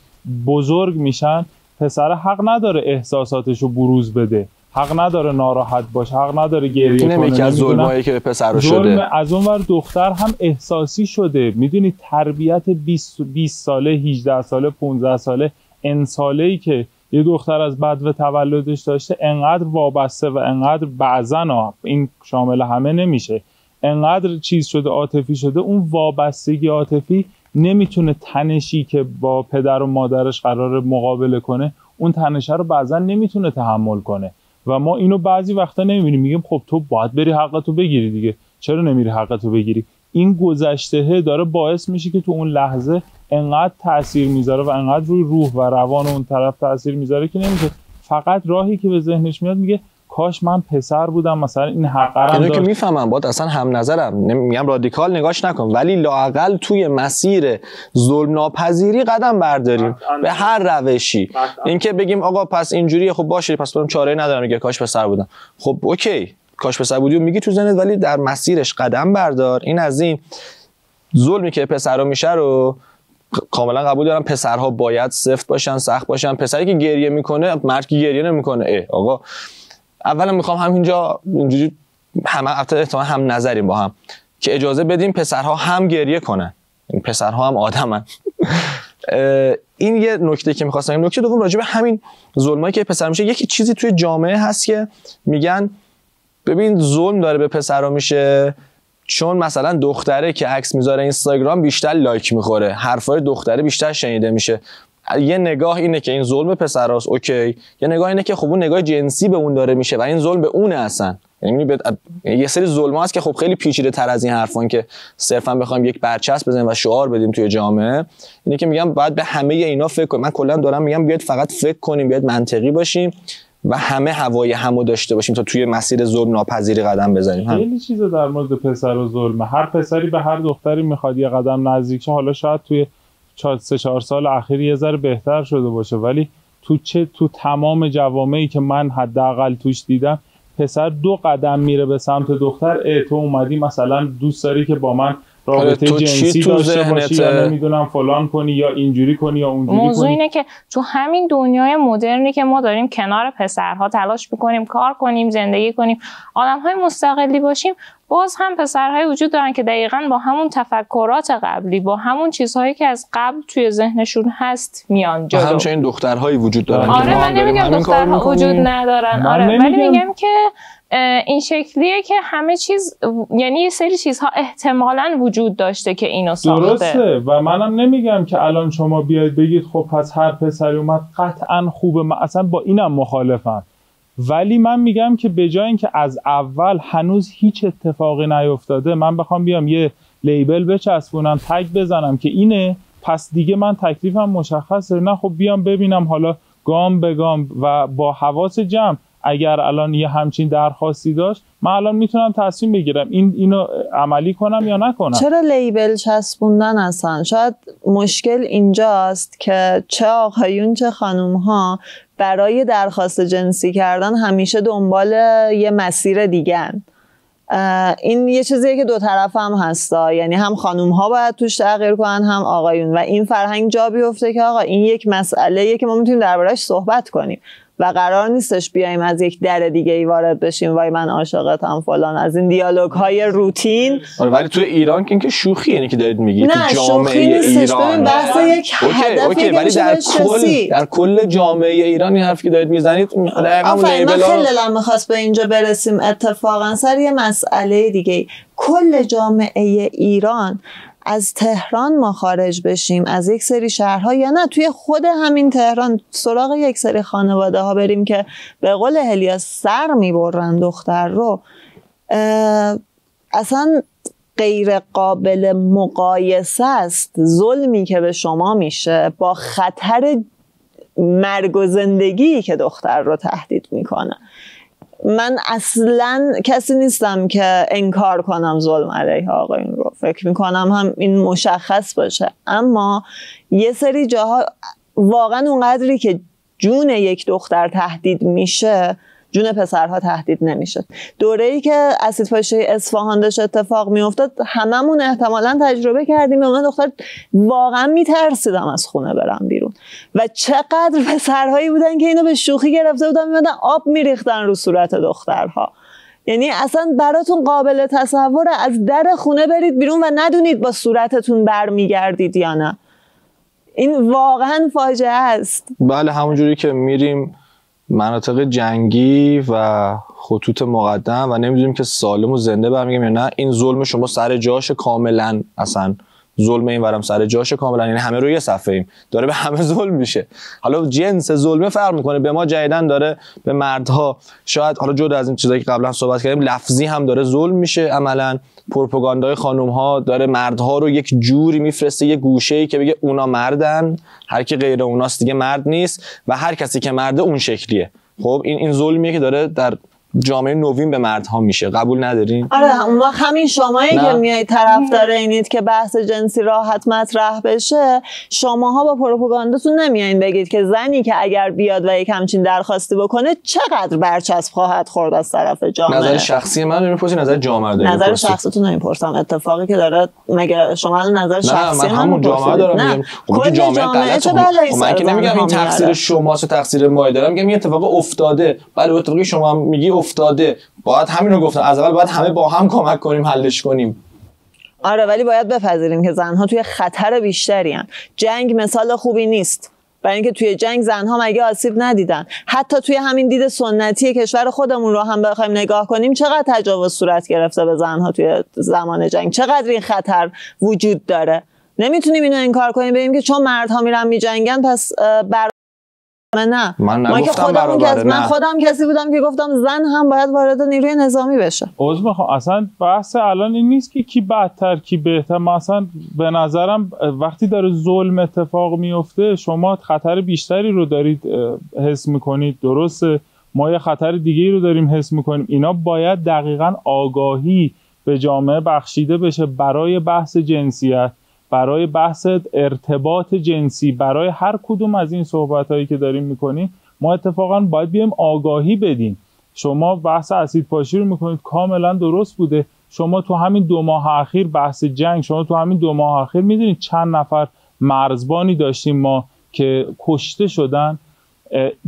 بزرگ میشن، پسر حق نداره احساساتشو بروز بده، حق نداره ناراحت باشه، حق نداره گریه کنه. اینم یکی از ظلمایی که پسر شده. از اونور دختر هم احساسی شده. میدونی تربیت 20 ساله، 18 ساله، 15 ساله، ان ساله‌ای که یه دختر از بدو تولدش داشته انقدر وابسته و انقدر بعضن، این شامل همه نمیشه، انقدر چیز شده، عاطفی شده، اون وابستگی عاطفی نمیتونه تنشی که با پدر و مادرش قرار مقابله کنه، اون تنشه رو بعضا نمیتونه تحمل کنه و ما اینو بعضی وقتا نمیبینیم. میگیم خب تو باید بری حقتو بگیری دیگه، چرا نمیری حقتو بگیری؟ این گذشته داره باعث میشه که تو اون لحظه انقدر تأثیر میذاره و انقدر روی روح و روان اون طرف تأثیر میذاره که نمیشه. فقط راهی که به ذهنش میاد میگه کاش من پسر بودم مثلا این حق رو اینو که میفهمم باید اصلا هم نظرم، میگم رادیکال نگاش نکن، ولی لااقل توی مسیر ظلم ناپذیری قدم برداریم به هر روشی. اینکه بگیم آقا پس اینجوریه، خب باشه پس برام چاره‌ای ندارم، میگه کاش پسر بودم، خب اوکی کاش پسر بودی و میگی تو ذهنت، ولی در مسیرش قدم بردار. این از این ظلمی که پسرا میشه رو کاملا قبول دارم، پسرها باید سفت باشن، سخت باشن. پسری که گریه میکنه مرد که گریه نمیکنه. آقا اولا میخوام همینجا اینجوری همه احتمالاً هم نظریم با هم که اجازه بدیم پسرها هم گریه کنن، این پسرها هم آدمن. این یه نکته که می‌خواستم بگم. نکته دوم راجع به همین ظلمایی که پسر میشه، یک چیزی توی جامعه هست که میگن ببین ظلم داره به پسرها میشه چون مثلا دختره که عکس میذاره اینستاگرام بیشتر لایک میخوره، حرفای دختره بیشتر شنیده میشه. یه نگاه اینه که این ظلم پسراست، اوکی. یه نگاه اینه که خب اون نگاه جنسی به اون داره میشه و این ظلم به اونه اصلا. یعنی یه سری ظلم هست که خب خیلی پیچیده تر از این حرفان که صرفا بخوایم یک برچسب بزنیم و شعار بدیم توی جامعه. اینه که میگم باید به همه اینا فکر کنیم. من کلا دارم میگم بیاید فقط فکر کنیم، بیاید منطقی باشیم و همه هوای همو داشته باشیم تا توی مسیر ظلم ناپذیری قدم بزنیم. خیلی چیزا در مورد پسر و ظلم، هر پسری به هر دختری میخواد یه قدم نزدیک شه. حالا شاید توی 3-4 سال اخیر یه ذره بهتر شده باشه، ولی تو تمام جوامعی که من حداقل توش دیدم، پسر 2 قدم میره به سمت دختر. تو اومدی مثلا دوست داری که با من رابطه جنسی داشته باشی یا نمیدونم فلان کنی یا اینجوری کنی یا اونجوری کنی. موضوع اینه که تو همین دنیای مدرنی که ما داریم کنار پسرها تلاش میکنیم کار کنیم، زندگی کنیم، آدم‌های مستقلی باشیم، باز هم پسرهایی وجود دارن که دقیقاً با همون تفکرات قبلی، با همون چیزهایی که از قبل توی ذهنشون هست میان جلو. همچنین دخترهایی وجود دارن. آره من نمیگم دخترها وجود ندارن، آره، ولی میگم که این شکلیه که همه چیز، یعنی یه سری چیزها احتمالاً وجود داشته که اینو ساخته. درسته و منم نمیگم که الان شما بیاید بگید خب پس هر پسری اومد قطعاً خوبه، من اصلا با اینم مخالفم. ولی من میگم که به جای اینکه از اول هنوز هیچ اتفاقی نیفتاده من بخوام بیام یه لیبل بچسبونم، تگ بزنم که اینه، پس دیگه من تکلیفم مشخصه. نه خب بیام ببینم حالا گام به گام و با حواس جمع. اگر الان یه همچین درخواستی داشت، من الان میتونم تصمیم بگیرم اینو عملی کنم یا نکنم. چرا لیبل چسبوندن هستن؟ شاید مشکل اینجاست که چه آقایون چه خانوم‌ها برای درخواست جنسی کردن همیشه دنبال یه مسیر دیگن. این یه چیزیه که دو طرف هم هستا، یعنی هم خانوم ها باید توش تغییر کنن هم آقایون، و این فرهنگ جا بیفته که آقا این یک مسئله‌ایه که ما میتونیم درباره‌اش صحبت کنیم و قرار نیستش بیایم از یک در دیگه ای وارد بشیم وای من عاشقتم فلان، از این دیالوگ های روتین. ولی تو ایران که شوخی یعنی که دارید میگید نه تو جامعه ایران بحث یک هدفی ولی در کل جامعه ایران این حرفی که دارید میزنید آفرین. من خیلی دلم میخواست به اینجا برسیم اتفاقا سر یه مسئله دیگه. کل جامعه ایران از تهران ما خارج بشیم، از یک سری شهرها، یا نه توی خود همین تهران سراغ یک سری خانواده ها بریم که به قول هلیاس سر میبرن دختر رو، اصلا غیر قابل مقایسه است ظلمی که به شما میشه با خطر مرگ و زندگی که دختر رو تهدید میکنه. من اصلا کسی نیستم که انکار کنم ظلم علیه آقایون رو، فکر میکنم هم این مشخص باشه، اما یه سری جاها واقعا اونقدری که جون یک دختر تهدید میشه جون پسرها تهدید نمیشه. دوره‌ای که اسیدپاشی اصفهان داشت اتفاق میافتاد هممون احتمالاً تجربه کردیم. من دختر واقعا میترسیدم از خونه برم بیرون و چقدر پسرهایی بودن که اینو به شوخی گرفته بودن میمدن آب میریختن رو صورت دخترها. یعنی اصلا براتون قابل تصوره از در خونه برید بیرون و ندونید با صورتتون برمیگردید یا نه. این واقعا فاجعه است. بله، همونجوری که میریم مناطق جنگی و خطوط مقدم و نمیدونیم که سالم و زنده برمیگردیم یا نه، این ظلم شما سر جاش کاملا، اصلا ظلم این ورم سر جاش کاملا، یعنی همه رو یه صفحه ایم، داره به همه ظلم میشه. حالا جنس ظلمه فرق میکنه، به ما جدیدن داره به مردها، شاید حالا جدا از این چیزایی که قبلا صحبت کردیم، لفظی هم داره ظلم میشه. عملا پروپاگاندای خانم ها داره مردها رو یک جوری میفرسته یه گوشه‌ای که بگه اونا مردن، هر کی غیر اوناست دیگه مرد نیست و هر کسی که مرده اون شکلیه. خب این ظلمیه که داره در جامعه نوین به مردها میشه. قبول ندارین؟ آره، اون وقت همین شمایی که میای طرفدار اینید که بحث جنسی راحت مطرح بشه، شماها با پروپاگانداتون نمیایین بگید که زنی که اگر بیاد و یک همچین درخواستی بکنه چقدر برچسب خواهد خورد از طرف جامعه. نظر شخصی من نمیپرسین، نظر جامعه دارین. نظر شخصیتون نمیپرسم. اتفاقی که داره مگه شما نظر شخصی من همون جامعه دارم میگم. خب جامعه غلطه. من که نمیگم این تقصیر شماست و تقصیر ما، دارم میگم این اتفاق افتاده. بله اتفاقی شما میگی افتاده، باید همین رو گفتم از اول، باید همه با هم کمک کنیم حلش کنیم. آره، ولی باید بپذیریم که زنها توی خطر بیشتری هن. جنگ مثال خوبی نیست، برای اینکه توی جنگ زنها مگه آسیب ندیدن؟ حتی توی همین دید سنتی کشور خودمون رو هم بخوایم نگاه کنیم، چقدر تجاوز صورت گرفته به زنها توی زمان جنگ، چقدر این خطر وجود داره. نمیتونیم اینو انکار کنیم بگیم که چون مردها میرن میجنگن پس نه. من خودم کسی بودم که گفتم زن هم باید وارد نیروی نظامی بشه. عذر میخوام، اصلا بحث الان این نیست که کی بدتر کی بهتر. مثلا به نظرم وقتی داره ظلم اتفاق میفته شما خطر بیشتری رو دارید حس میکنید، درسته؟ ما یه خطر دیگه رو داریم حس میکنیم. اینا باید دقیقاً آگاهی به جامعه بخشیده بشه برای بحث جنسیت، برای بحث ارتباط جنسی، برای هر کدوم از این صحبت‌هایی که داریم می‌کنیم. ما اتفاقاً باید بیایم آگاهی بدیم. شما بحث اسیدپاشی رو می‌کنید، کاملا درست بوده. شما تو همین 2 ماه اخیر بحث جنگ، شما تو همین 2 ماه اخیر می‌دونید چند نفر مرزبانی داشتیم ما که کشته شدن.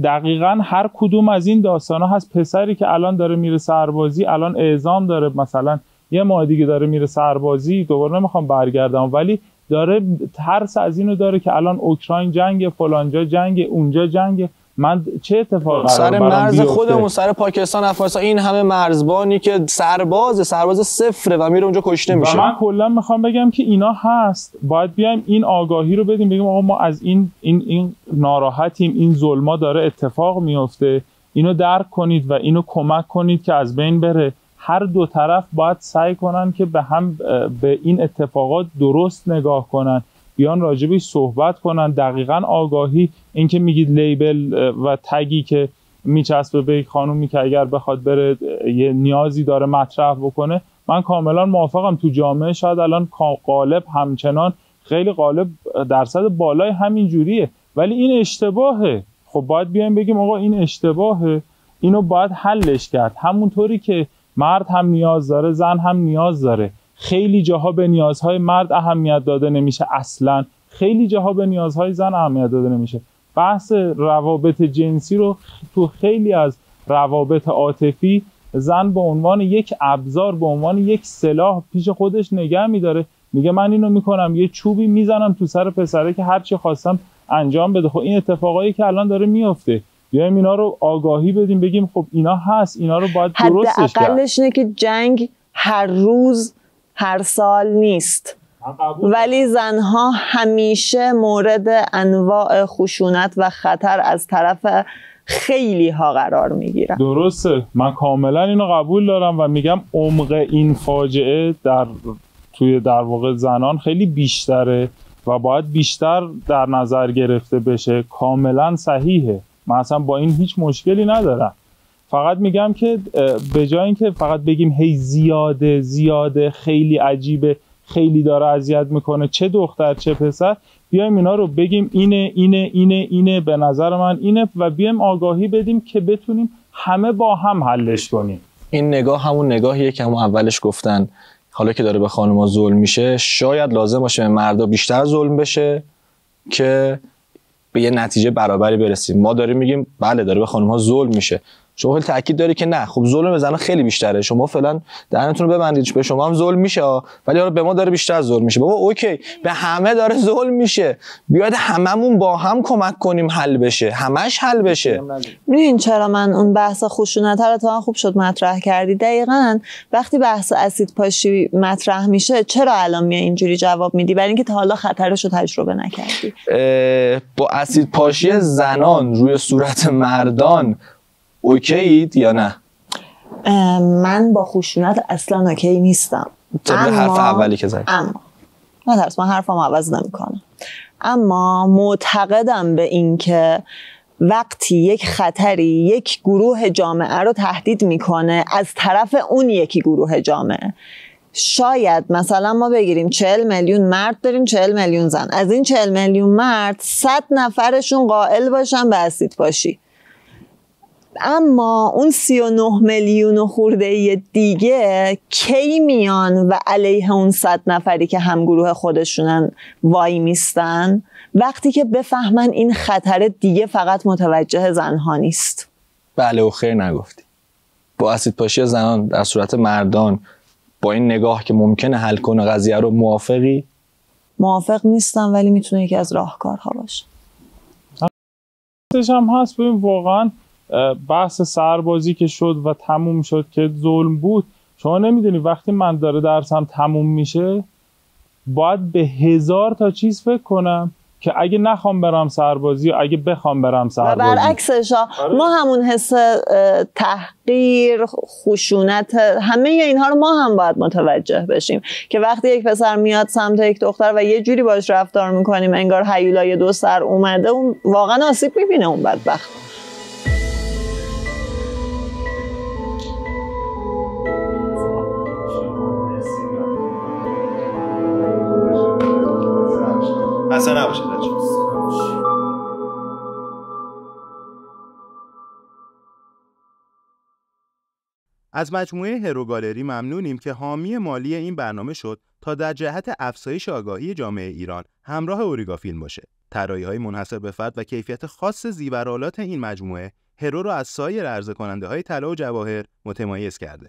دقیقاً هر کدوم از این داستان‌ها هست. پسری که الان داره میره سربازی، الان اعزام داره، مثلا یه ماه دیگه داره میره سربازی، دوباره نمیخوام برگردم، ولی داره ترس از اینو داره که الان اوکراین جنگ، فلانجا جنگ، اونجا جنگ، من چه اتفاقی سر مرز خودمون، سر پاکستان، افغانستان، این همه مرزبانی که سرباز صفره و میره اونجا کشته میشه. و من کلا میخوام بگم که اینا هست، باید بیایم این آگاهی رو بدیم، بگیم آقا ما از این ناراحتیم، این ظلما داره اتفاق میفته، اینو درک کنید و اینو کمک کنید که از بین بره. هر دو طرف باید سعی کنن که به این اتفاقات درست نگاه کنن، بیان راجبش صحبت کنن. دقیقاً آگاهی، این که میگید لیبل و تگی که میچسبه به یک خانومی که اگر بخواد بره یه نیازی داره مطرح بکنه. من کاملا موافقم. تو جامعه شاید الان غالب همچنان خیلی غالب درصد بالای همین جوریه، ولی این اشتباهه. خب باید بیایم بگیم آقا این اشتباهه، اینو باید حلش کرد. همونطوری که مرد هم نیاز داره، زن هم نیاز داره. خیلی جاها به نیازهای مرد اهمیت داده نمیشه اصلا، خیلی جاها به نیازهای زن اهمیت داده نمیشه. بحث روابط جنسی رو تو خیلی از روابط عاطفی زن به عنوان یک ابزار، به عنوان یک سلاح پیش خودش نگه میداره، میگه من اینو میکنم، یه چوبی میزنم تو سر پسره که هر چی خواستم انجام بده. خب این اتفاقایی که الان داره میفته، بیایم اینا رو آگاهی بدیم، بگیم خب اینا هست، اینا رو باید درستش کرد. حداقلش اینه که جنگ هر روز هر سال نیست، ولی زنها همیشه مورد انواع خشونت و خطر از طرف خیلی ها قرار میگیرن. درسته، من کاملا اینو قبول دارم و میگم عمق این فاجعه توی در واقع زنان خیلی بیشتره و باید بیشتر در نظر گرفته بشه. کاملا صحیحه، من اصلا با این هیچ مشکلی ندارم. فقط میگم که به جای اینکه فقط بگیم هی زیاده خیلی عجیبه، خیلی داره اذیت میکنه، چه دختر چه پسر، بیایم اینا رو بگیم اینه به نظر من اینه و بیایم آگاهی بدیم که بتونیم همه با هم حلش کنیم. این نگاه همون نگاهیه که همون اولش گفتن حالا که داره به خانم‌ها ظلم میشه، شاید لازم باشه به مردا بیشتر ظلم بشه که به یه نتیجه برابری برسیم. ما داریم میگیم بله داره به خانم‌ها ظلم میشه، شما خیلی تاکید داری که نه، خب ظلم به زن‌ها خیلی بیشتره، شما فعلا دهنتون رو ببندید، به شما هم ظلم میشه ولی حالا به ما داره بیشتر ظلم میشه. بابا اوکی، به همه داره ظلم میشه، بیاید هممون با هم کمک کنیم حل بشه، همش حل بشه. میدونین چرا من اون بحث خشونت رو تا خوب شد مطرح کردی؟ دقیقاً وقتی بحث اسید پاشی مطرح میشه چرا الان میای اینجوری جواب میدی؟ برای اینکه تا حالا خطرش رو تجربه نکردی. با اسید پاشی زنان روی صورت مردان اوکیید یا نه؟ من با خشونت اصلا اوکی نیستم. حرف اولی که زدی. اما نترس، من حرفم عوض نمیکنم. اما معتقدم به این که وقتی یک خطری یک گروه جامعه رو تهدید میکنه از طرف اون یکی گروه جامعه، شاید مثلا ما بگیریم 40 میلیون مرد داریم، 40 میلیون زن، از این 40 میلیون مرد 100 نفرشون قائل باشن به اسید پاشی، اما اون 39 میلیون خورده دیگه کی میان و علیه اون 100 نفری که هم گروه خودشونن وای میستن؟ وقتی که بفهمن این خطر دیگه فقط متوجه زنها نیست. بله و خیر نگفتی. با اسید پاشی زنان در صورت مردان با این نگاه که ممکنه حل کنه قضیه رو موافقی؟ موافق نیستم، ولی میتونه یکی از راهکارها باشه. هم هست. ببین واقعا بحث سربازی که شد و تموم شد که ظلم بود، شما نمیدونی وقتی من داره درسم تموم میشه باید به 1000 تا چیز فکر کنم که اگه نخوام برم سربازی و اگه بخوام برم سربازی. و برعکسش ما همون حس تحقیر، خشونت، همه اینها رو ما هم باید متوجه بشیم که وقتی یک پسر میاد سمت یک دختر و یه جوری باش رفتار میکنیم انگار هیولای 2 سر اومده، اون واقعا آسیب میبینه اون بدبخت. اصلا نباشه بچه. از مجموعه هرو گالری ممنونیم که حامی مالی این برنامه شد تا در جهت افزایش آگاهی جامعه ایران همراه اوریگا فیلم باشه. طراحی‌های منحصر به فرد و کیفیت خاص زیورآلات این مجموعه هرو رو از سایر عرضه کننده‌های طلا و جواهر متمایز کرده.